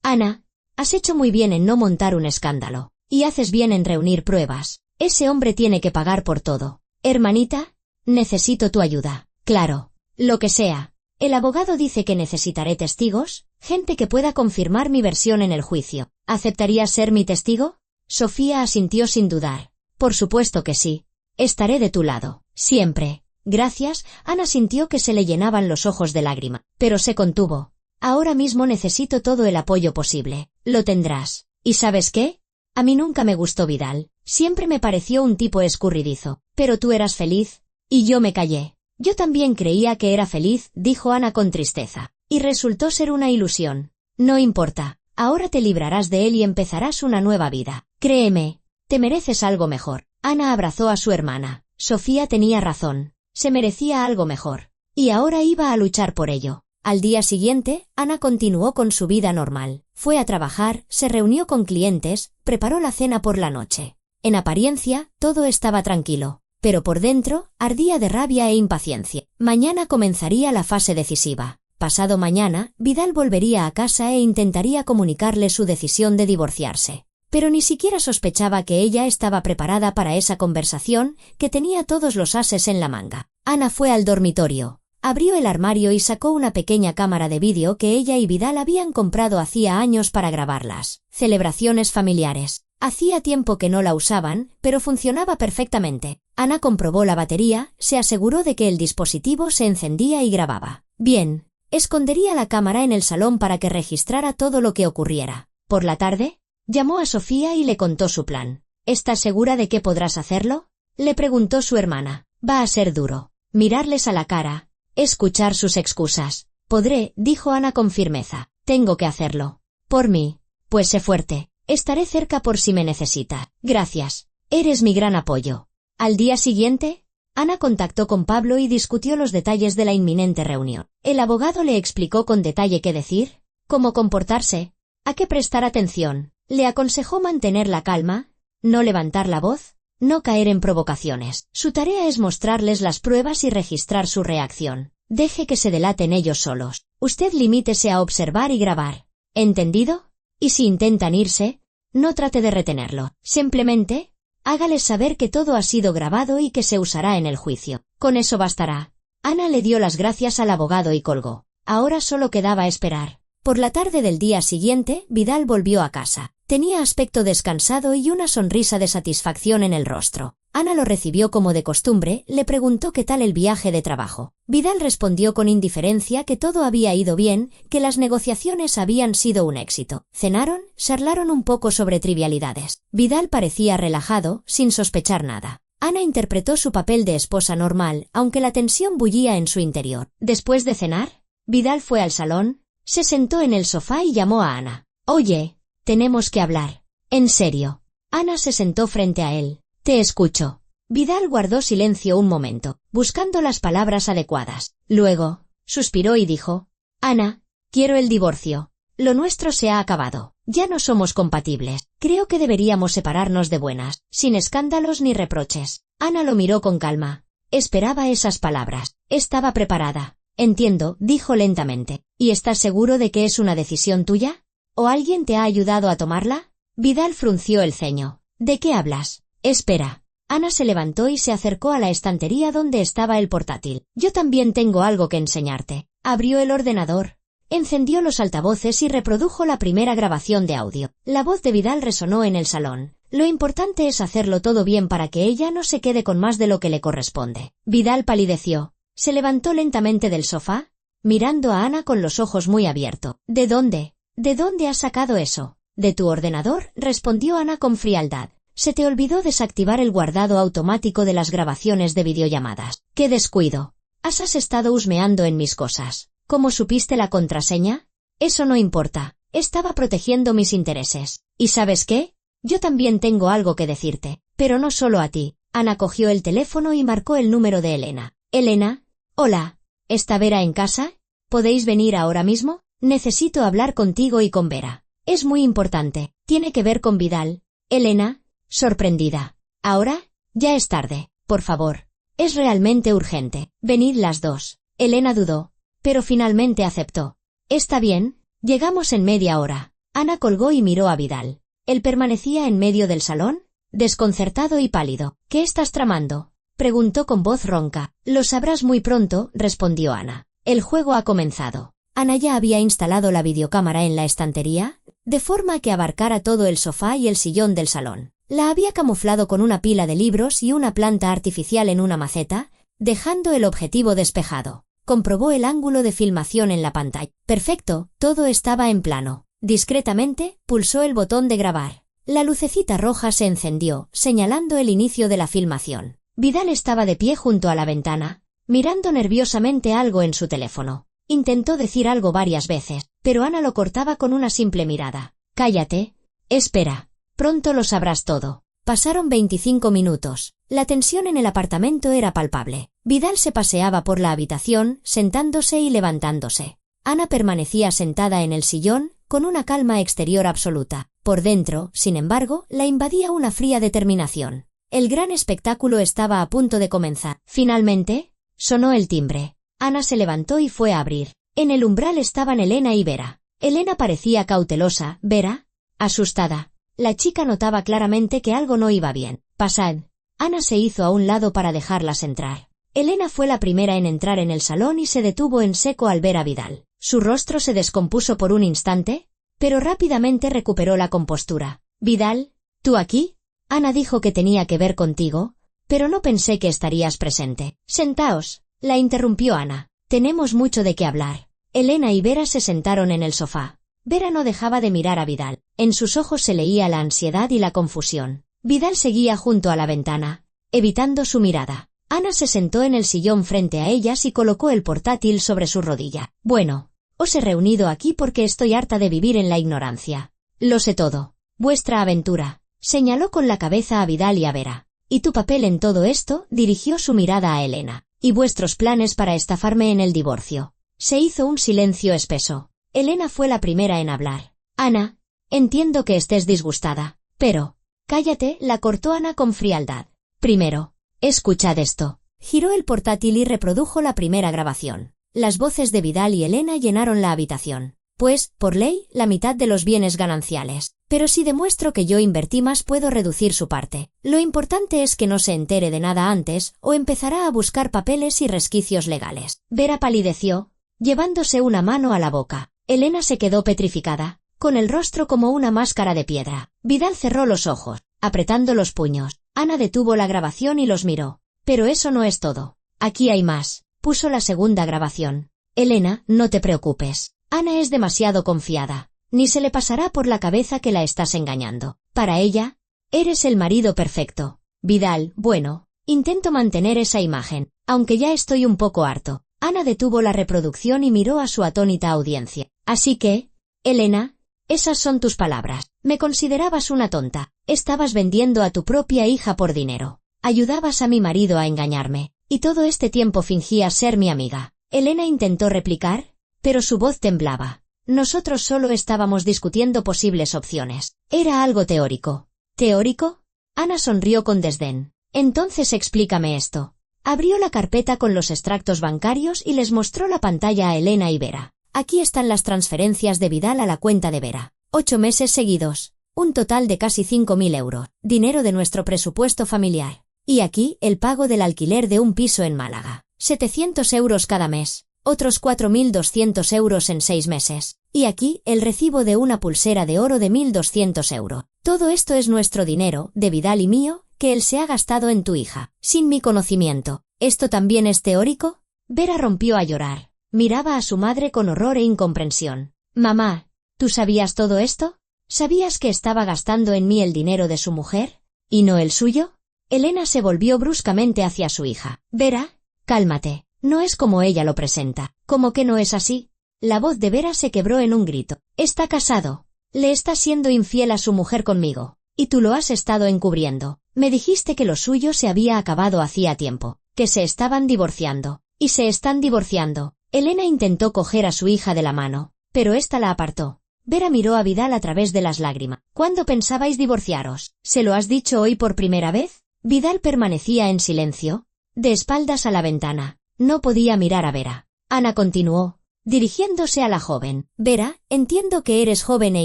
Ana, has hecho muy bien en no montar un escándalo. Y haces bien en reunir pruebas. Ese hombre tiene que pagar por todo. Hermanita, necesito tu ayuda. Claro. Lo que sea. El abogado dice que necesitaré testigos, gente que pueda confirmar mi versión en el juicio. ¿Aceptarías ser mi testigo? Sofía asintió sin dudar. Por supuesto que sí. Estaré de tu lado. Siempre. Gracias. Ana sintió que se le llenaban los ojos de lágrima, pero se contuvo. Ahora mismo necesito todo el apoyo posible. Lo tendrás. ¿Y sabes qué? A mí nunca me gustó Vidal. Siempre me pareció un tipo escurridizo. Pero tú eras feliz. Y yo me callé. Yo también creía que era feliz, dijo Ana con tristeza. Y resultó ser una ilusión. No importa. Ahora te librarás de él y empezarás una nueva vida. Créeme. Te mereces algo mejor. Ana abrazó a su hermana. Sofía tenía razón. Se merecía algo mejor. Y ahora iba a luchar por ello. Al día siguiente, Ana continuó con su vida normal. Fue a trabajar, se reunió con clientes, preparó la cena por la noche. En apariencia, todo estaba tranquilo. Pero por dentro, ardía de rabia e impaciencia. Mañana comenzaría la fase decisiva. Pasado mañana, Vidal volvería a casa e intentaría comunicarle su decisión de divorciarse. Pero ni siquiera sospechaba que ella estaba preparada para esa conversación, que tenía todos los ases en la manga. Ana fue al dormitorio, abrió el armario y sacó una pequeña cámara de vídeo que ella y Vidal habían comprado hacía años para grabarlas. Celebraciones familiares. Hacía tiempo que no la usaban, pero funcionaba perfectamente. Ana comprobó la batería, se aseguró de que el dispositivo se encendía y grababa. Bien, escondería la cámara en el salón para que registrara todo lo que ocurriera. Por la tarde, llamó a Sofía y le contó su plan. ¿Estás segura de que podrás hacerlo? Le preguntó su hermana. Va a ser duro. Mirarles a la cara. Escuchar sus excusas. Podré, dijo Ana con firmeza. Tengo que hacerlo. Por mí. Pues sé fuerte. Estaré cerca por si me necesita. Gracias. Eres mi gran apoyo. Al día siguiente, Ana contactó con Pablo y discutió los detalles de la inminente reunión. El abogado le explicó con detalle qué decir, cómo comportarse, a qué prestar atención. Le aconsejó mantener la calma, no levantar la voz, no caer en provocaciones. Su tarea es mostrarles las pruebas y registrar su reacción. Deje que se delaten ellos solos. Usted limítese a observar y grabar. ¿Entendido? Y si intentan irse, no trate de retenerlo. Simplemente, hágales saber que todo ha sido grabado y que se usará en el juicio. Con eso bastará. Ana le dio las gracias al abogado y colgó. Ahora solo quedaba esperar. Por la tarde del día siguiente, Vidal volvió a casa. Tenía aspecto descansado y una sonrisa de satisfacción en el rostro. Ana lo recibió como de costumbre, le preguntó qué tal el viaje de trabajo. Vidal respondió con indiferencia que todo había ido bien, que las negociaciones habían sido un éxito. Cenaron, charlaron un poco sobre trivialidades. Vidal parecía relajado, sin sospechar nada. Ana interpretó su papel de esposa normal, aunque la tensión bullía en su interior. Después de cenar, Vidal fue al salón, se sentó en el sofá y llamó a Ana. Oye, tenemos que hablar. En serio. Ana se sentó frente a él. Te escucho. Vidal guardó silencio un momento, buscando las palabras adecuadas. Luego, suspiró y dijo, Ana, quiero el divorcio. Lo nuestro se ha acabado. Ya no somos compatibles. Creo que deberíamos separarnos de buenas, sin escándalos ni reproches. Ana lo miró con calma. Esperaba esas palabras. Estaba preparada. Entiendo, dijo lentamente. ¿Y estás seguro de que es una decisión tuya? ¿O alguien te ha ayudado a tomarla? Vidal frunció el ceño. ¿De qué hablas? Espera. Ana se levantó y se acercó a la estantería donde estaba el portátil. Yo también tengo algo que enseñarte. Abrió el ordenador, encendió los altavoces y reprodujo la primera grabación de audio. La voz de Vidal resonó en el salón. Lo importante es hacerlo todo bien para que ella no se quede con más de lo que le corresponde. Vidal palideció. Se levantó lentamente del sofá, mirando a Ana con los ojos muy abiertos. ¿De dónde? ¿De dónde has sacado eso? De tu ordenador, respondió Ana con frialdad. Se te olvidó desactivar el guardado automático de las grabaciones de videollamadas. ¡Qué descuido! Has estado husmeando en mis cosas. ¿Cómo supiste la contraseña? Eso no importa. Estaba protegiendo mis intereses. ¿Y sabes qué? Yo también tengo algo que decirte. Pero no solo a ti. Ana cogió el teléfono y marcó el número de Elena. Elena. Hola. ¿Está Vera en casa? ¿Podéis venir ahora mismo? Necesito hablar contigo y con Vera. Es muy importante. Tiene que ver con Vidal. Elena, sorprendida. ¿Ahora? Ya es tarde. Por favor. Es realmente urgente. Venid las dos. Elena dudó, pero finalmente aceptó. Está bien. Llegamos en media hora. Ana colgó y miró a Vidal. Él permanecía en medio del salón, desconcertado y pálido. ¿Qué estás tramando? Preguntó con voz ronca. Lo sabrás muy pronto, respondió Ana. El juego ha comenzado. Ana ya había instalado la videocámara en la estantería, de forma que abarcara todo el sofá y el sillón del salón. La había camuflado con una pila de libros y una planta artificial en una maceta, dejando el objetivo despejado. Comprobó el ángulo de filmación en la pantalla. Perfecto, todo estaba en plano. Discretamente, pulsó el botón de grabar. La lucecita roja se encendió, señalando el inicio de la filmación. Vidal estaba de pie junto a la ventana, mirando nerviosamente algo en su teléfono. Intentó decir algo varias veces, pero Ana lo cortaba con una simple mirada. Cállate. Espera. Pronto lo sabrás todo. Pasaron 25 minutos. La tensión en el apartamento era palpable. Vidal se paseaba por la habitación, sentándose y levantándose. Ana permanecía sentada en el sillón, con una calma exterior absoluta. Por dentro, sin embargo, la invadía una fría determinación. El gran espectáculo estaba a punto de comenzar. Finalmente, sonó el timbre. Ana se levantó y fue a abrir. En el umbral estaban Elena y Vera. Elena parecía cautelosa, Vera, asustada. La chica notaba claramente que algo no iba bien. Pasad. Ana se hizo a un lado para dejarlas entrar. Elena fue la primera en entrar en el salón y se detuvo en seco al ver a Vidal. Su rostro se descompuso por un instante, pero rápidamente recuperó la compostura. Vidal, ¿tú aquí? Ana dijo que tenía que ver contigo, pero no pensé que estarías presente. Sentaos. La interrumpió Ana. Tenemos mucho de qué hablar. Elena y Vera se sentaron en el sofá. Vera no dejaba de mirar a Vidal. En sus ojos se leía la ansiedad y la confusión. Vidal seguía junto a la ventana, evitando su mirada. Ana se sentó en el sillón frente a ellas y colocó el portátil sobre su rodilla. Bueno, os he reunido aquí porque estoy harta de vivir en la ignorancia. Lo sé todo. Vuestra aventura. Señaló con la cabeza a Vidal y a Vera. Y tu papel en todo esto, dirigió su mirada a Elena. Y vuestros planes para estafarme en el divorcio. Se hizo un silencio espeso. Elena fue la primera en hablar. Ana, entiendo que estés disgustada, pero... Cállate, la cortó Ana con frialdad. Primero, escuchad esto. Giró el portátil y reprodujo la primera grabación. Las voces de Vidal y Elena llenaron la habitación. Pues, por ley, la mitad de los bienes gananciales. Pero si demuestro que yo invertí más puedo reducir su parte. Lo importante es que no se entere de nada antes, o empezará a buscar papeles y resquicios legales. Vera palideció, llevándose una mano a la boca. Elena se quedó petrificada, con el rostro como una máscara de piedra. Vidal cerró los ojos, apretando los puños. Ana detuvo la grabación y los miró. Pero eso no es todo. Aquí hay más. Puso la segunda grabación. Elena, no te preocupes. Ana es demasiado confiada. Ni se le pasará por la cabeza que la estás engañando. Para ella, eres el marido perfecto. Vidal, bueno, intento mantener esa imagen, aunque ya estoy un poco harto. Ana detuvo la reproducción y miró a su atónita audiencia. Así que, Elena, esas son tus palabras. Me considerabas una tonta. Estabas vendiendo a tu propia hija por dinero. Ayudabas a mi marido a engañarme. Y todo este tiempo fingías ser mi amiga. Elena intentó replicar, pero su voz temblaba. Nosotros solo estábamos discutiendo posibles opciones. Era algo teórico. ¿Teórico? Ana sonrió con desdén. Entonces explícame esto. Abrió la carpeta con los extractos bancarios y les mostró la pantalla a Elena y Vera. Aquí están las transferencias de Vidal a la cuenta de Vera. 8 meses seguidos. Un total de casi 5.000 euros. Dinero de nuestro presupuesto familiar. Y aquí el pago del alquiler de un piso en Málaga. 700 euros cada mes. Otros 4.200 euros en 6 meses. Y aquí el recibo de una pulsera de oro de 1.200 euros. Todo esto es nuestro dinero, de Vidal y mío, que él se ha gastado en tu hija, sin mi conocimiento. ¿Esto también es teórico? Vera rompió a llorar. Miraba a su madre con horror e incomprensión. Mamá, ¿tú sabías todo esto? ¿Sabías que estaba gastando en mí el dinero de su mujer? ¿Y no el suyo? Elena se volvió bruscamente hacia su hija. Vera, cálmate. No es como ella lo presenta. ¿Cómo que no es así? La voz de Vera se quebró en un grito. Está casado. Le está siendo infiel a su mujer conmigo. Y tú lo has estado encubriendo. Me dijiste que lo suyo se había acabado hacía tiempo. Que se estaban divorciando. Y se están divorciando. Elena intentó coger a su hija de la mano, pero ésta la apartó. Vera miró a Vidal a través de las lágrimas. ¿Cuándo pensabais divorciaros? ¿Se lo has dicho hoy por primera vez? Vidal permanecía en silencio, de espaldas a la ventana. No podía mirar a Vera. Ana continuó, dirigiéndose a la joven. Vera, entiendo que eres joven e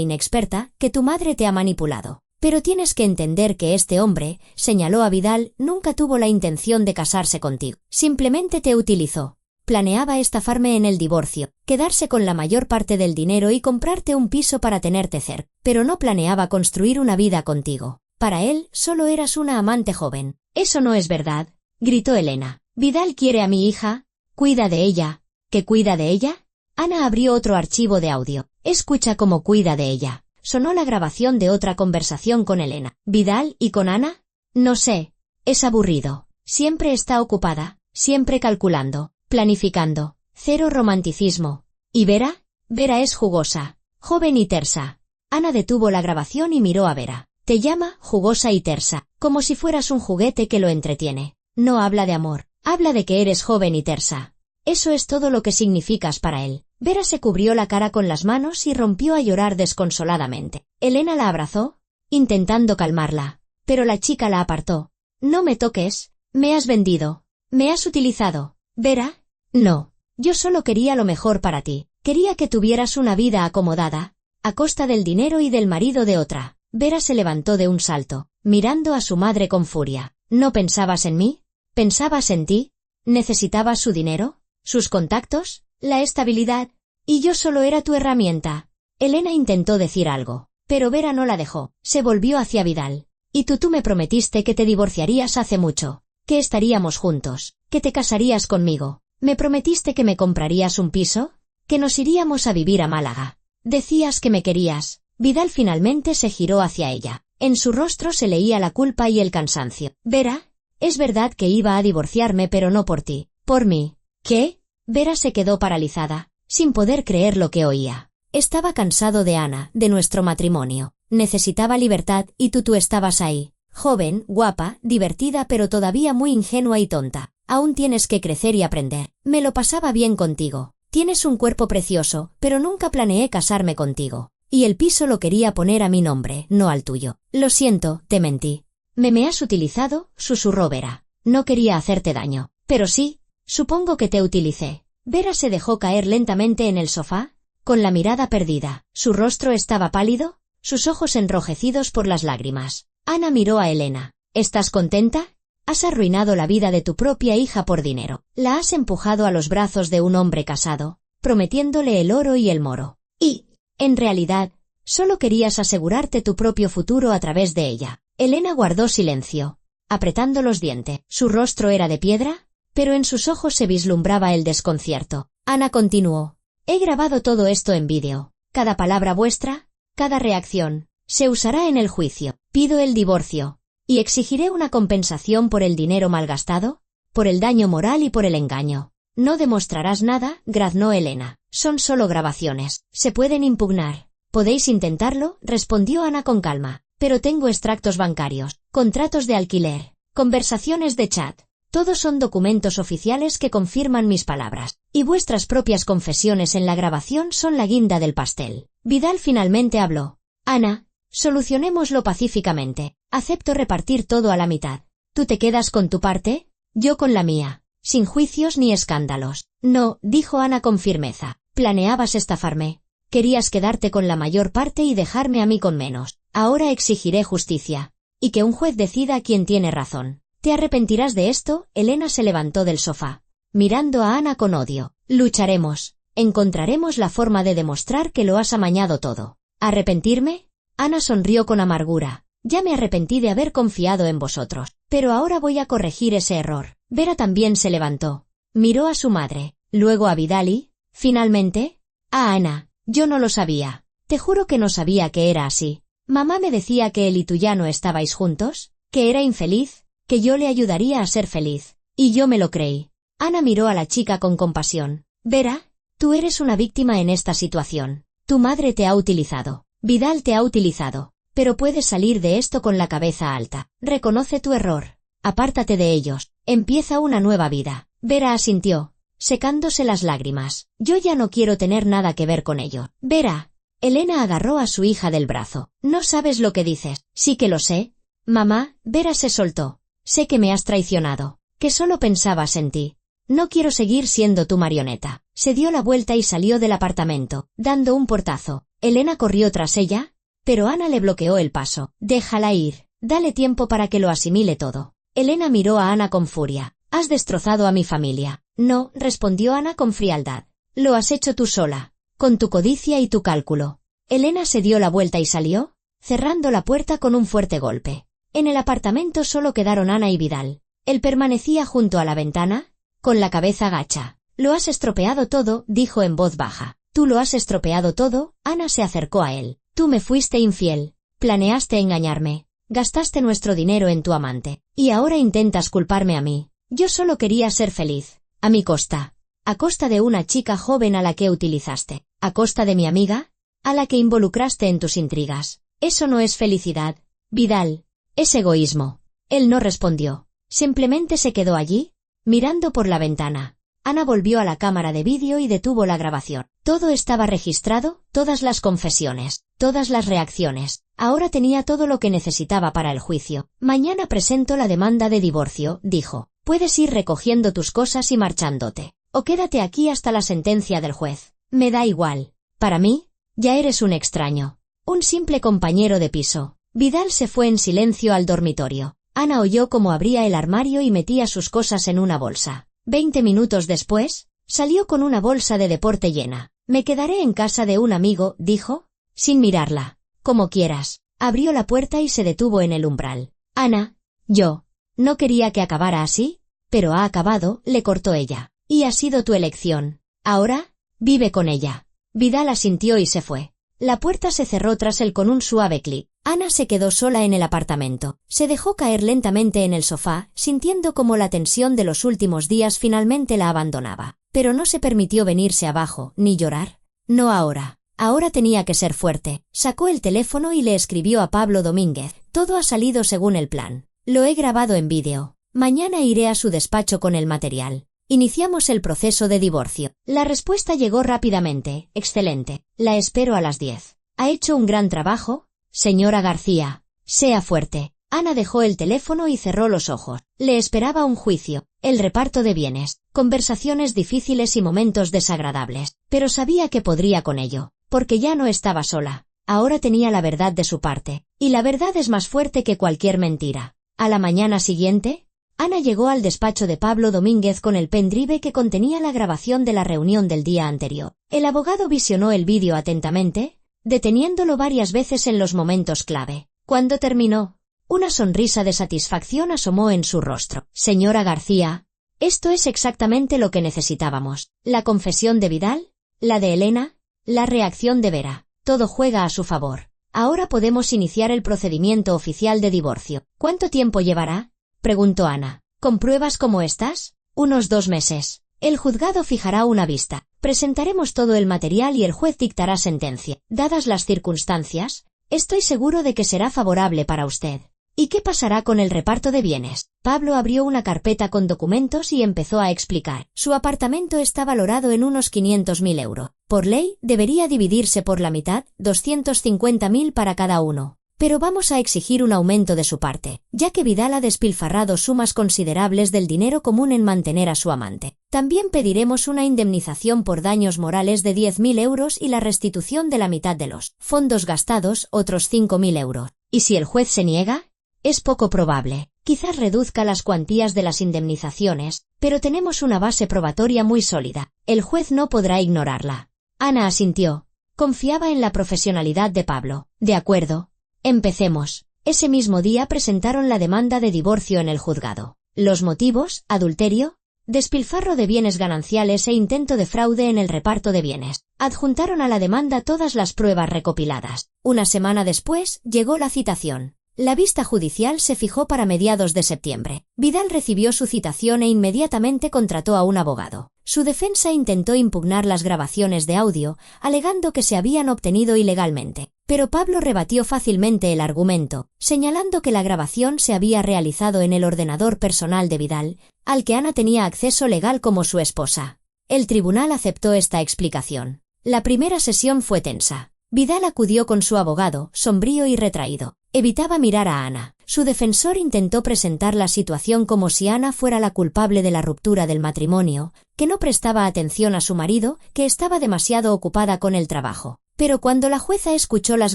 inexperta, que tu madre te ha manipulado. Pero tienes que entender que este hombre, señaló a Vidal, nunca tuvo la intención de casarse contigo. Simplemente te utilizó. Planeaba estafarme en el divorcio, quedarse con la mayor parte del dinero y comprarte un piso para tenerte cerca. Pero no planeaba construir una vida contigo. Para él, solo eras una amante joven. Eso no es verdad, gritó Elena. Vidal quiere a mi hija, cuida de ella. ¿Qué cuida de ella? Ana abrió otro archivo de audio. Escucha cómo cuida de ella. Sonó la grabación de otra conversación con Elena. ¿Vidal y con Ana? No sé. Es aburrido. Siempre está ocupada, siempre calculando, planificando. Cero romanticismo. ¿Y Vera? Vera es jugosa, joven y tersa. Ana detuvo la grabación y miró a Vera. Te llama jugosa y tersa, como si fueras un juguete que lo entretiene. No habla de amor. Habla de que eres joven y tersa. Eso es todo lo que significas para él. Vera se cubrió la cara con las manos y rompió a llorar desconsoladamente. Elena la abrazó, intentando calmarla, pero la chica la apartó. No me toques, me has vendido, me has utilizado. Vera, no, yo solo quería lo mejor para ti. Quería que tuvieras una vida acomodada, a costa del dinero y del marido de otra. Vera se levantó de un salto, mirando a su madre con furia. ¿No pensabas en mí? ¿Pensabas en ti? ¿Necesitabas su dinero? ¿Sus contactos? ¿La estabilidad? Y yo solo era tu herramienta. Elena intentó decir algo, pero Vera no la dejó. Se volvió hacia Vidal. Y tú me prometiste que te divorciarías hace mucho, que estaríamos juntos, que te casarías conmigo. ¿Me prometiste que me comprarías un piso? ¿Que nos iríamos a vivir a Málaga? Decías que me querías. Vidal finalmente se giró hacia ella. En su rostro se leía la culpa y el cansancio. Vera, es verdad que iba a divorciarme, pero no por ti, por mí. ¿Qué? Vera se quedó paralizada, sin poder creer lo que oía. Estaba cansado de Ana, de nuestro matrimonio. Necesitaba libertad y tú estabas ahí. Joven, guapa, divertida pero todavía muy ingenua y tonta. Aún tienes que crecer y aprender. Me lo pasaba bien contigo. Tienes un cuerpo precioso, pero nunca planeé casarme contigo. Y el piso lo quería poner a mi nombre, no al tuyo. Lo siento, te mentí. Me has utilizado, susurró Vera. No quería hacerte daño. Pero sí, supongo que te utilicé. Vera se dejó caer lentamente en el sofá, con la mirada perdida. Su rostro estaba pálido, sus ojos enrojecidos por las lágrimas. Ana miró a Elena. ¿Estás contenta? Has arruinado la vida de tu propia hija por dinero. La has empujado a los brazos de un hombre casado, prometiéndole el oro y el moro. Y, en realidad, solo querías asegurarte tu propio futuro a través de ella. Elena guardó silencio, apretando los dientes. Su rostro era de piedra, pero en sus ojos se vislumbraba el desconcierto. Ana continuó. He grabado todo esto en vídeo. Cada palabra vuestra, cada reacción, se usará en el juicio. Pido el divorcio. Y exigiré una compensación por el dinero malgastado, por el daño moral y por el engaño. No demostrarás nada, graznó Elena. Son solo grabaciones. Se pueden impugnar. ¿Podéis intentarlo?, respondió Ana con calma. Pero tengo extractos bancarios, contratos de alquiler, conversaciones de chat. Todos son documentos oficiales que confirman mis palabras. Y vuestras propias confesiones en la grabación son la guinda del pastel. Vidal finalmente habló. Ana, solucionémoslo pacíficamente. Acepto repartir todo a la mitad. ¿Tú te quedas con tu parte? Yo con la mía. Sin juicios ni escándalos. No, dijo Ana con firmeza. Planeabas estafarme. Querías quedarte con la mayor parte y dejarme a mí con menos. Ahora exigiré justicia. Y que un juez decida quién tiene razón. Te arrepentirás de esto. Elena se levantó del sofá, mirando a Ana con odio. Lucharemos. Encontraremos la forma de demostrar que lo has amañado todo. ¿Arrepentirme? Ana sonrió con amargura. Ya me arrepentí de haber confiado en vosotros, pero ahora voy a corregir ese error. Vera también se levantó. Miró a su madre, luego a Vidal y, finalmente, a Ana. Yo no lo sabía. Te juro que no sabía que era así. Mamá me decía que él y tú ya no estabais juntos, que era infeliz, que yo le ayudaría a ser feliz. Y yo me lo creí. Ana miró a la chica con compasión. Vera, tú eres una víctima en esta situación. Tu madre te ha utilizado. Vidal te ha utilizado. Pero puedes salir de esto con la cabeza alta. Reconoce tu error. Apártate de ellos. Empieza una nueva vida. Vera asintió, secándose las lágrimas. Yo ya no quiero tener nada que ver con ello. Vera. Elena agarró a su hija del brazo. No sabes lo que dices. Sí que lo sé. Mamá. Vera se soltó. Sé que me has traicionado. Que solo pensabas en ti. No quiero seguir siendo tu marioneta. Se dio la vuelta y salió del apartamento, dando un portazo. Elena corrió tras ella, pero Ana le bloqueó el paso. Déjala ir. Dale tiempo para que lo asimile todo. Elena miró a Ana con furia. Has destrozado a mi familia. No, respondió Ana con frialdad. Lo has hecho tú sola, con tu codicia y tu cálculo. Elena se dio la vuelta y salió, cerrando la puerta con un fuerte golpe. En el apartamento solo quedaron Ana y Vidal. Él permanecía junto a la ventana, con la cabeza gacha. Lo has estropeado todo, dijo en voz baja. Tú lo has estropeado todo. Ana se acercó a él. Tú me fuiste infiel. Planeaste engañarme. Gastaste nuestro dinero en tu amante. Y ahora intentas culparme a mí. Yo solo quería ser feliz. A mi costa. A costa de una chica joven a la que utilizaste. A costa de mi amiga, a la que involucraste en tus intrigas. Eso no es felicidad, Vidal. Es egoísmo. Él no respondió. Simplemente se quedó allí, mirando por la ventana. Ana volvió a la cámara de vídeo y detuvo la grabación. Todo estaba registrado, todas las confesiones, todas las reacciones. Ahora tenía todo lo que necesitaba para el juicio. Mañana presento la demanda de divorcio, dijo. Puedes ir recogiendo tus cosas y marchándote. O quédate aquí hasta la sentencia del juez. Me da igual. Para mí, ya eres un extraño. Un simple compañero de piso. Vidal se fue en silencio al dormitorio. Ana oyó cómo abría el armario y metía sus cosas en una bolsa. 20 minutos después, salió con una bolsa de deporte llena. Me quedaré en casa de un amigo, dijo, sin mirarla. Como quieras. Abrió la puerta y se detuvo en el umbral. Ana, yo. No quería que acabara así, pero ha acabado, le cortó ella. Y ha sido tu elección. Ahora, vive con ella. Vidal asintió y se fue. La puerta se cerró tras él con un suave clic. Ana se quedó sola en el apartamento. Se dejó caer lentamente en el sofá, sintiendo como la tensión de los últimos días finalmente la abandonaba. Pero no se permitió venirse abajo, ni llorar. No ahora. Ahora tenía que ser fuerte. Sacó el teléfono y le escribió a Pablo Domínguez. Todo ha salido según el plan. Lo he grabado en vídeo. Mañana iré a su despacho con el material. Iniciamos el proceso de divorcio. La respuesta llegó rápidamente. Excelente. La espero a las 10. ¿Ha hecho un gran trabajo? Señora García. Sea fuerte. Ana dejó el teléfono y cerró los ojos. Le esperaba un juicio, el reparto de bienes, conversaciones difíciles y momentos desagradables. Pero sabía que podría con ello, porque ya no estaba sola. Ahora tenía la verdad de su parte. Y la verdad es más fuerte que cualquier mentira. A la mañana siguiente, Ana llegó al despacho de Pablo Domínguez con el pendrive que contenía la grabación de la reunión del día anterior. El abogado visionó el vídeo atentamente, deteniéndolo varias veces en los momentos clave. Cuando terminó, una sonrisa de satisfacción asomó en su rostro. Señora García, esto es exactamente lo que necesitábamos. La confesión de Vidal, la de Elena, la reacción de Vera. Todo juega a su favor. Ahora podemos iniciar el procedimiento oficial de divorcio. ¿Cuánto tiempo llevará?, preguntó Ana. ¿Con pruebas como estas? Unos 2 meses. El juzgado fijará una vista. Presentaremos todo el material y el juez dictará sentencia. Dadas las circunstancias, estoy seguro de que será favorable para usted. ¿Y qué pasará con el reparto de bienes? Pablo abrió una carpeta con documentos y empezó a explicar. Su apartamento está valorado en unos 500.000 euros. Por ley, debería dividirse por la mitad, 250.000 para cada uno. Pero vamos a exigir un aumento de su parte, ya que Vidal ha despilfarrado sumas considerables del dinero común en mantener a su amante. También pediremos una indemnización por daños morales de 10.000 euros y la restitución de la mitad de los fondos gastados, otros 5.000 euros. ¿Y si el juez se niega? Es poco probable. Quizás reduzca las cuantías de las indemnizaciones, pero tenemos una base probatoria muy sólida. El juez no podrá ignorarla. Ana asintió. Confiaba en la profesionalidad de Pablo. De acuerdo. Empecemos. Ese mismo día presentaron la demanda de divorcio en el juzgado. Los motivos: adulterio, despilfarro de bienes gananciales e intento de fraude en el reparto de bienes. Adjuntaron a la demanda todas las pruebas recopiladas. Una semana después, llegó la citación. La vista judicial se fijó para mediados de septiembre. Vidal recibió su citación e inmediatamente contrató a un abogado. Su defensa intentó impugnar las grabaciones de audio, alegando que se habían obtenido ilegalmente. Pero Pablo rebatió fácilmente el argumento, señalando que la grabación se había realizado en el ordenador personal de Vidal, al que Ana tenía acceso legal como su esposa. El tribunal aceptó esta explicación. La primera sesión fue tensa. Vidal acudió con su abogado, sombrío y retraído. Evitaba mirar a Ana. Su defensor intentó presentar la situación como si Ana fuera la culpable de la ruptura del matrimonio, que no prestaba atención a su marido, que estaba demasiado ocupada con el trabajo. Pero cuando la jueza escuchó las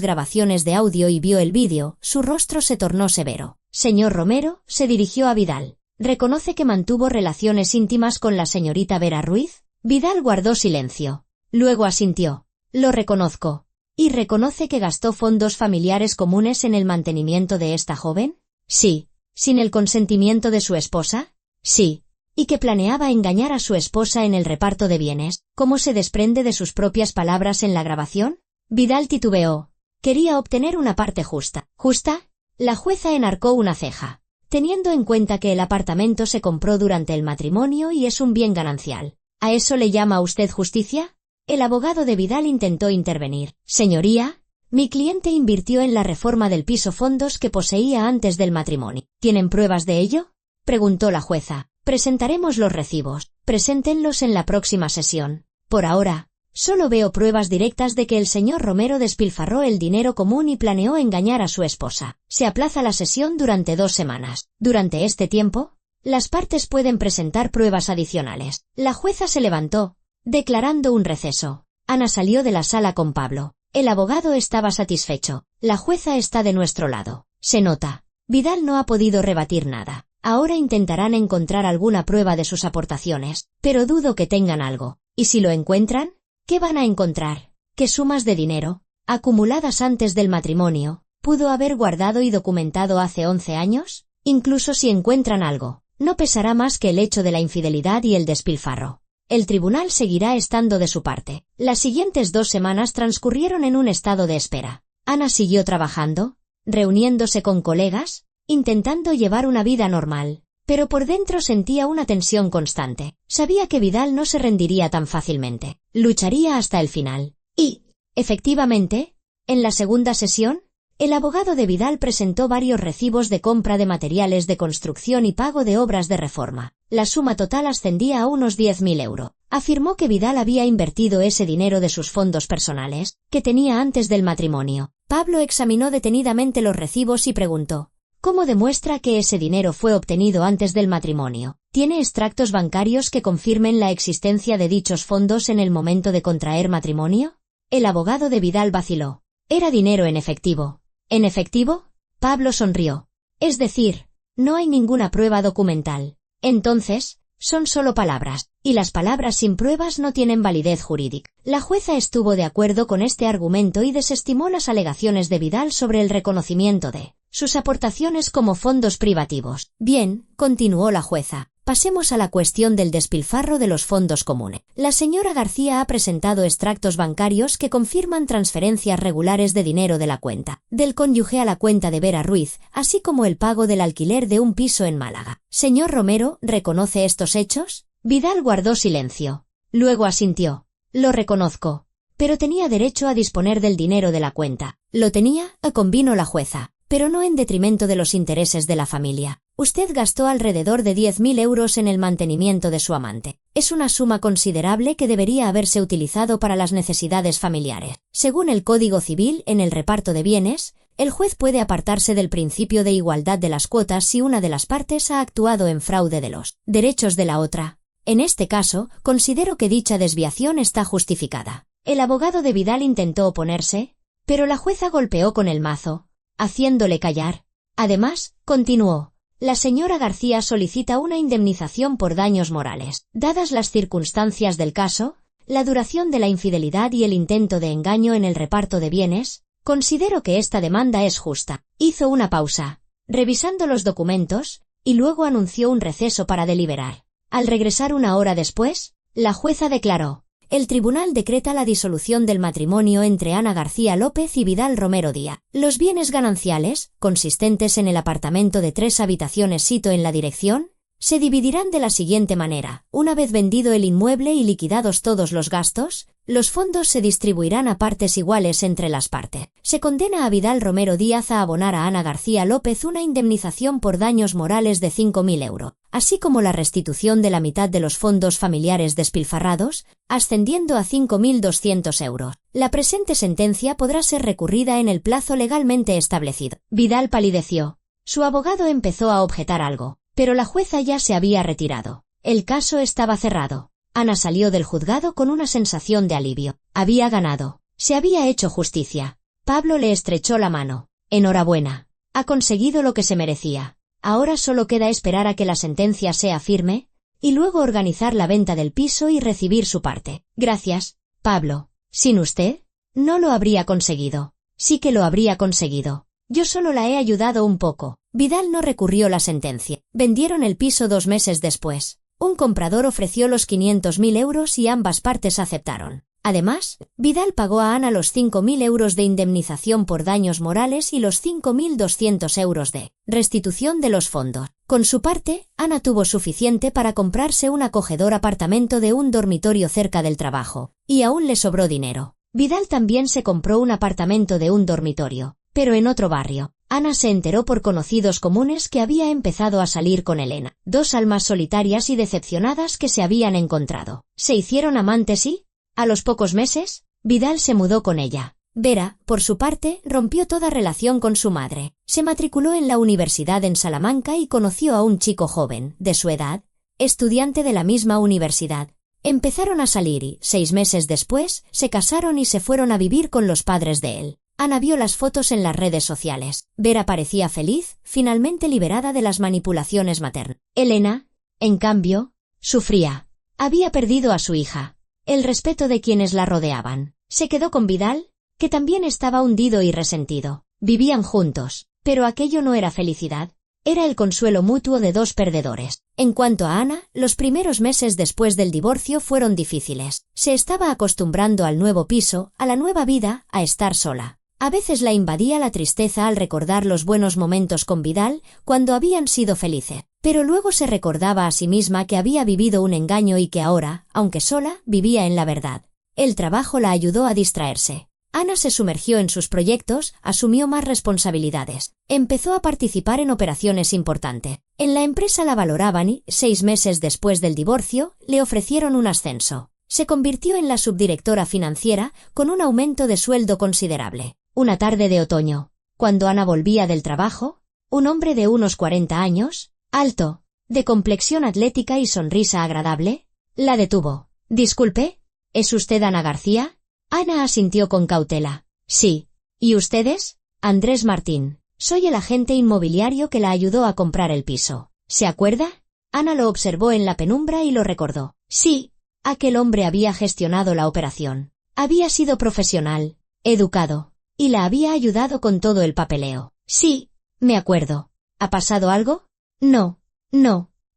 grabaciones de audio y vio el vídeo, su rostro se tornó severo. Señor Romero, se dirigió a Vidal. ¿Reconoce que mantuvo relaciones íntimas con la señorita Vera Ruiz? Vidal guardó silencio. Luego asintió. Lo reconozco. ¿Y reconoce que gastó fondos familiares comunes en el mantenimiento de esta joven? Sí. ¿Sin el consentimiento de su esposa? Sí. ¿Y que planeaba engañar a su esposa en el reparto de bienes, como se desprende de sus propias palabras en la grabación? Vidal titubeó. Quería obtener una parte justa. ¿Justa? La jueza enarcó una ceja. Teniendo en cuenta que el apartamento se compró durante el matrimonio y es un bien ganancial. ¿A eso le llama usted justicia? El abogado de Vidal intentó intervenir. Señoría, mi cliente invirtió en la reforma del piso fondos que poseía antes del matrimonio. ¿Tienen pruebas de ello? Preguntó la jueza. Presentaremos los recibos. Preséntenlos en la próxima sesión. Por ahora, solo veo pruebas directas de que el señor Romero despilfarró el dinero común y planeó engañar a su esposa. Se aplaza la sesión durante 2 semanas. Durante este tiempo, las partes pueden presentar pruebas adicionales. La jueza se levantó, declarando un receso. Ana salió de la sala con Pablo. El abogado estaba satisfecho. La jueza está de nuestro lado. Se nota. Vidal no ha podido rebatir nada. Ahora intentarán encontrar alguna prueba de sus aportaciones, pero dudo que tengan algo. ¿Y si lo encuentran? ¿Qué van a encontrar? ¿Qué sumas de dinero, acumuladas antes del matrimonio, pudo haber guardado y documentado hace 11 años? Incluso si encuentran algo, no pesará más que el hecho de la infidelidad y el despilfarro. El tribunal seguirá estando de su parte. Las siguientes 2 semanas transcurrieron en un estado de espera. Ana siguió trabajando, reuniéndose con colegas, intentando llevar una vida normal, pero por dentro sentía una tensión constante. Sabía que Vidal no se rendiría tan fácilmente. Lucharía hasta el final. Y, efectivamente, en la segunda sesión, el abogado de Vidal presentó varios recibos de compra de materiales de construcción y pago de obras de reforma. La suma total ascendía a unos 10.000 euros. Afirmó que Vidal había invertido ese dinero de sus fondos personales, que tenía antes del matrimonio. Pablo examinó detenidamente los recibos y preguntó: ¿cómo demuestra que ese dinero fue obtenido antes del matrimonio? ¿Tiene extractos bancarios que confirmen la existencia de dichos fondos en el momento de contraer matrimonio? El abogado de Vidal vaciló. Era dinero en efectivo. ¿En efectivo? Pablo sonrió. Es decir, no hay ninguna prueba documental. Entonces, son solo palabras, y las palabras sin pruebas no tienen validez jurídica. La jueza estuvo de acuerdo con este argumento y desestimó las alegaciones de Vidal sobre el reconocimiento de sus aportaciones como fondos privativos. Bien, continuó la jueza. Pasemos a la cuestión del despilfarro de los fondos comunes. La señora García ha presentado extractos bancarios que confirman transferencias regulares de dinero de la cuenta del cónyuge a la cuenta de Vera Ruiz, así como el pago del alquiler de un piso en Málaga. Señor Romero, ¿reconoce estos hechos? Vidal guardó silencio. Luego asintió. Lo reconozco. Pero tenía derecho a disponer del dinero de la cuenta. Lo tenía, convino la jueza, pero no en detrimento de los intereses de la familia. Usted gastó alrededor de 10.000 euros en el mantenimiento de su amante. Es una suma considerable que debería haberse utilizado para las necesidades familiares. Según el Código Civil, en el reparto de bienes, el juez puede apartarse del principio de igualdad de las cuotas si una de las partes ha actuado en fraude de los derechos de la otra. En este caso, considero que dicha desviación está justificada. El abogado de Vidal intentó oponerse, pero la jueza golpeó con el mazo, haciéndole callar. Además, continuó, La señora García solicita una indemnización por daños morales. Dadas las circunstancias del caso, la duración de la infidelidad y el intento de engaño en el reparto de bienes, considero que esta demanda es justa. Hizo una pausa, revisando los documentos, y luego anunció un receso para deliberar. Al regresar una hora después, la jueza declaró: el tribunal decreta la disolución del matrimonio entre Ana García López y Vidal Romero Díaz. Los bienes gananciales, consistentes en el apartamento de 3 habitaciones sito en la dirección, se dividirán de la siguiente manera: una vez vendido el inmueble y liquidados todos los gastos, los fondos se distribuirán a partes iguales entre las partes. Se condena a Vidal Romero Díaz a abonar a Ana García López una indemnización por daños morales de 5.000 euros, así como la restitución de la mitad de los fondos familiares despilfarrados, ascendiendo a 5.200 euros. La presente sentencia podrá ser recurrida en el plazo legalmente establecido. Vidal palideció. Su abogado empezó a objetar algo, pero la jueza ya se había retirado. El caso estaba cerrado. Ana salió del juzgado con una sensación de alivio. Había ganado. Se había hecho justicia. Pablo le estrechó la mano. Enhorabuena. Ha conseguido lo que se merecía. Ahora solo queda esperar a que la sentencia sea firme, y luego organizar la venta del piso y recibir su parte. Gracias, Pablo. Sin usted, no lo habría conseguido. Sí que lo habría conseguido. Yo solo la he ayudado un poco. Vidal no recurrió la sentencia. Vendieron el piso 2 meses después. Un comprador ofreció los 500.000 euros y ambas partes aceptaron. Además, Vidal pagó a Ana los 5.000 euros de indemnización por daños morales y los 5.200 euros de restitución de los fondos. Con su parte, Ana tuvo suficiente para comprarse un acogedor apartamento de un dormitorio cerca del trabajo, y aún le sobró dinero. Vidal también se compró un apartamento de un dormitorio, pero en otro barrio. Ana se enteró por conocidos comunes que había empezado a salir con Elena, 2 almas solitarias y decepcionadas que se habían encontrado. Se hicieron amantes y, a los pocos meses, Vidal se mudó con ella. Vera, por su parte, rompió toda relación con su madre. Se matriculó en la universidad en Salamanca y conoció a un chico joven, de su edad, estudiante de la misma universidad. Empezaron a salir y, 6 meses después, se casaron y se fueron a vivir con los padres de él. Ana vio las fotos en las redes sociales. Vera parecía feliz, finalmente liberada de las manipulaciones maternas. Elena, en cambio, sufría. Había perdido a su hija, el respeto de quienes la rodeaban. Se quedó con Vidal, que también estaba hundido y resentido. Vivían juntos, pero aquello no era felicidad. Era el consuelo mutuo de 2 perdedores. En cuanto a Ana, los primeros meses después del divorcio fueron difíciles. Se estaba acostumbrando al nuevo piso, a la nueva vida, a estar sola. A veces la invadía la tristeza al recordar los buenos momentos con Vidal, cuando habían sido felices. Pero luego se recordaba a sí misma que había vivido un engaño y que ahora, aunque sola, vivía en la verdad. El trabajo la ayudó a distraerse. Ana se sumergió en sus proyectos, asumió más responsabilidades. Empezó a participar en operaciones importantes. En la empresa la valoraban y, 6 meses después del divorcio, le ofrecieron un ascenso. Se convirtió en la subdirectora financiera, con un aumento de sueldo considerable. Una tarde de otoño, cuando Ana volvía del trabajo, un hombre de unos 40 años, alto, de complexión atlética y sonrisa agradable, la detuvo. «Disculpe, ¿es usted Ana García?» Ana asintió con cautela. «Sí. ¿Y ustedes?» «Andrés Martín. Soy el agente inmobiliario que la ayudó a comprar el piso. ¿Se acuerda?» Ana lo observó en la penumbra y lo recordó. Sí, aquel hombre había gestionado la operación. Había sido profesional, educado, y la había ayudado con todo el papeleo. «Sí, me acuerdo. ¿Ha pasado algo?» No,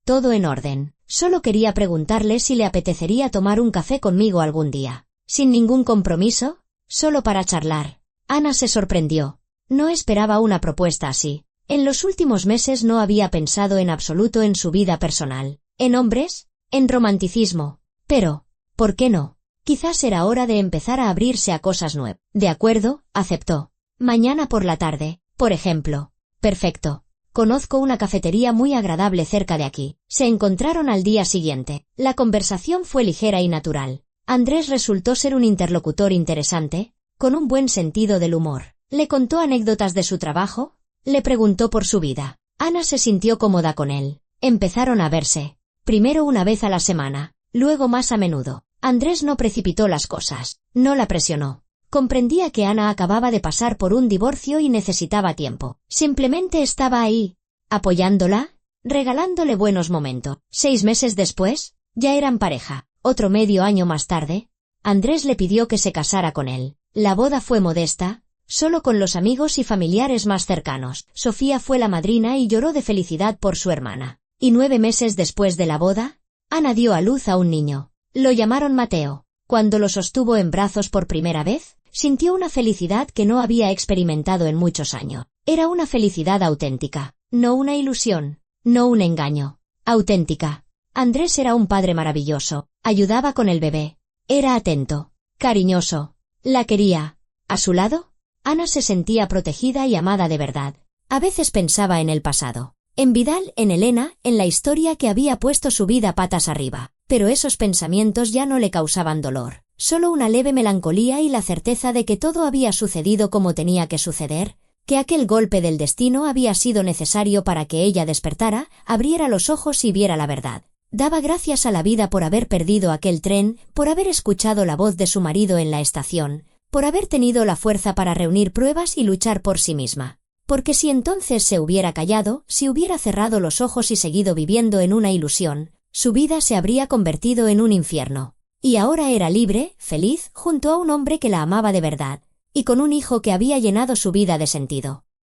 todo en orden. Solo quería preguntarle si le apetecería tomar un café conmigo algún día. Sin ningún compromiso, solo para charlar». Ana se sorprendió. No esperaba una propuesta así. En los últimos meses no había pensado en absoluto en su vida personal, en hombres, en romanticismo. Pero, ¿por qué no? Quizás era hora de empezar a abrirse a cosas nuevas. De acuerdo, aceptó. Mañana por la tarde, por ejemplo. Perfecto. Conozco una cafetería muy agradable cerca de aquí. Se encontraron al día siguiente. La conversación fue ligera y natural. Andrés resultó ser un interlocutor interesante, con un buen sentido del humor. Le contó anécdotas de su trabajo, le preguntó por su vida. Ana se sintió cómoda con él. Empezaron a verse. Primero una vez a la semana, luego más a menudo. Andrés no precipitó las cosas, no la presionó. Comprendía que Ana acababa de pasar por un divorcio y necesitaba tiempo. Simplemente estaba ahí, apoyándola, regalándole buenos momentos. 6 meses después, ya eran pareja. Otro medio año más tarde, Andrés le pidió que se casara con él. La boda fue modesta, solo con los amigos y familiares más cercanos. Sofía fue la madrina y lloró de felicidad por su hermana. Y 9 meses después de la boda, Ana dio a luz a un niño. Lo llamaron Mateo. Cuando lo sostuvo en brazos por primera vez, sintió una felicidad que no había experimentado en muchos años. Era una felicidad auténtica, no una ilusión, no un engaño. Auténtica. Andrés era un padre maravilloso, ayudaba con el bebé, era atento, cariñoso, la quería. A su lado, Ana se sentía protegida y amada de verdad. A veces pensaba en el pasado, en Vidal, en Elena, en la historia que había puesto su vida patas arriba. Pero esos pensamientos ya no le causaban dolor, solo una leve melancolía y la certeza de que todo había sucedido como tenía que suceder, que aquel golpe del destino había sido necesario para que ella despertara, abriera los ojos y viera la verdad. Daba gracias a la vida por haber perdido aquel tren, por haber escuchado la voz de su marido en la estación, por haber tenido la fuerza para reunir pruebas y luchar por sí misma. Porque si entonces se hubiera callado, si hubiera cerrado los ojos y seguido viviendo en una ilusión, su vida se habría convertido en un infierno. Y ahora era libre, feliz, junto a un hombre que la amaba de verdad, y con un hijo que había llenado su vida de sentido.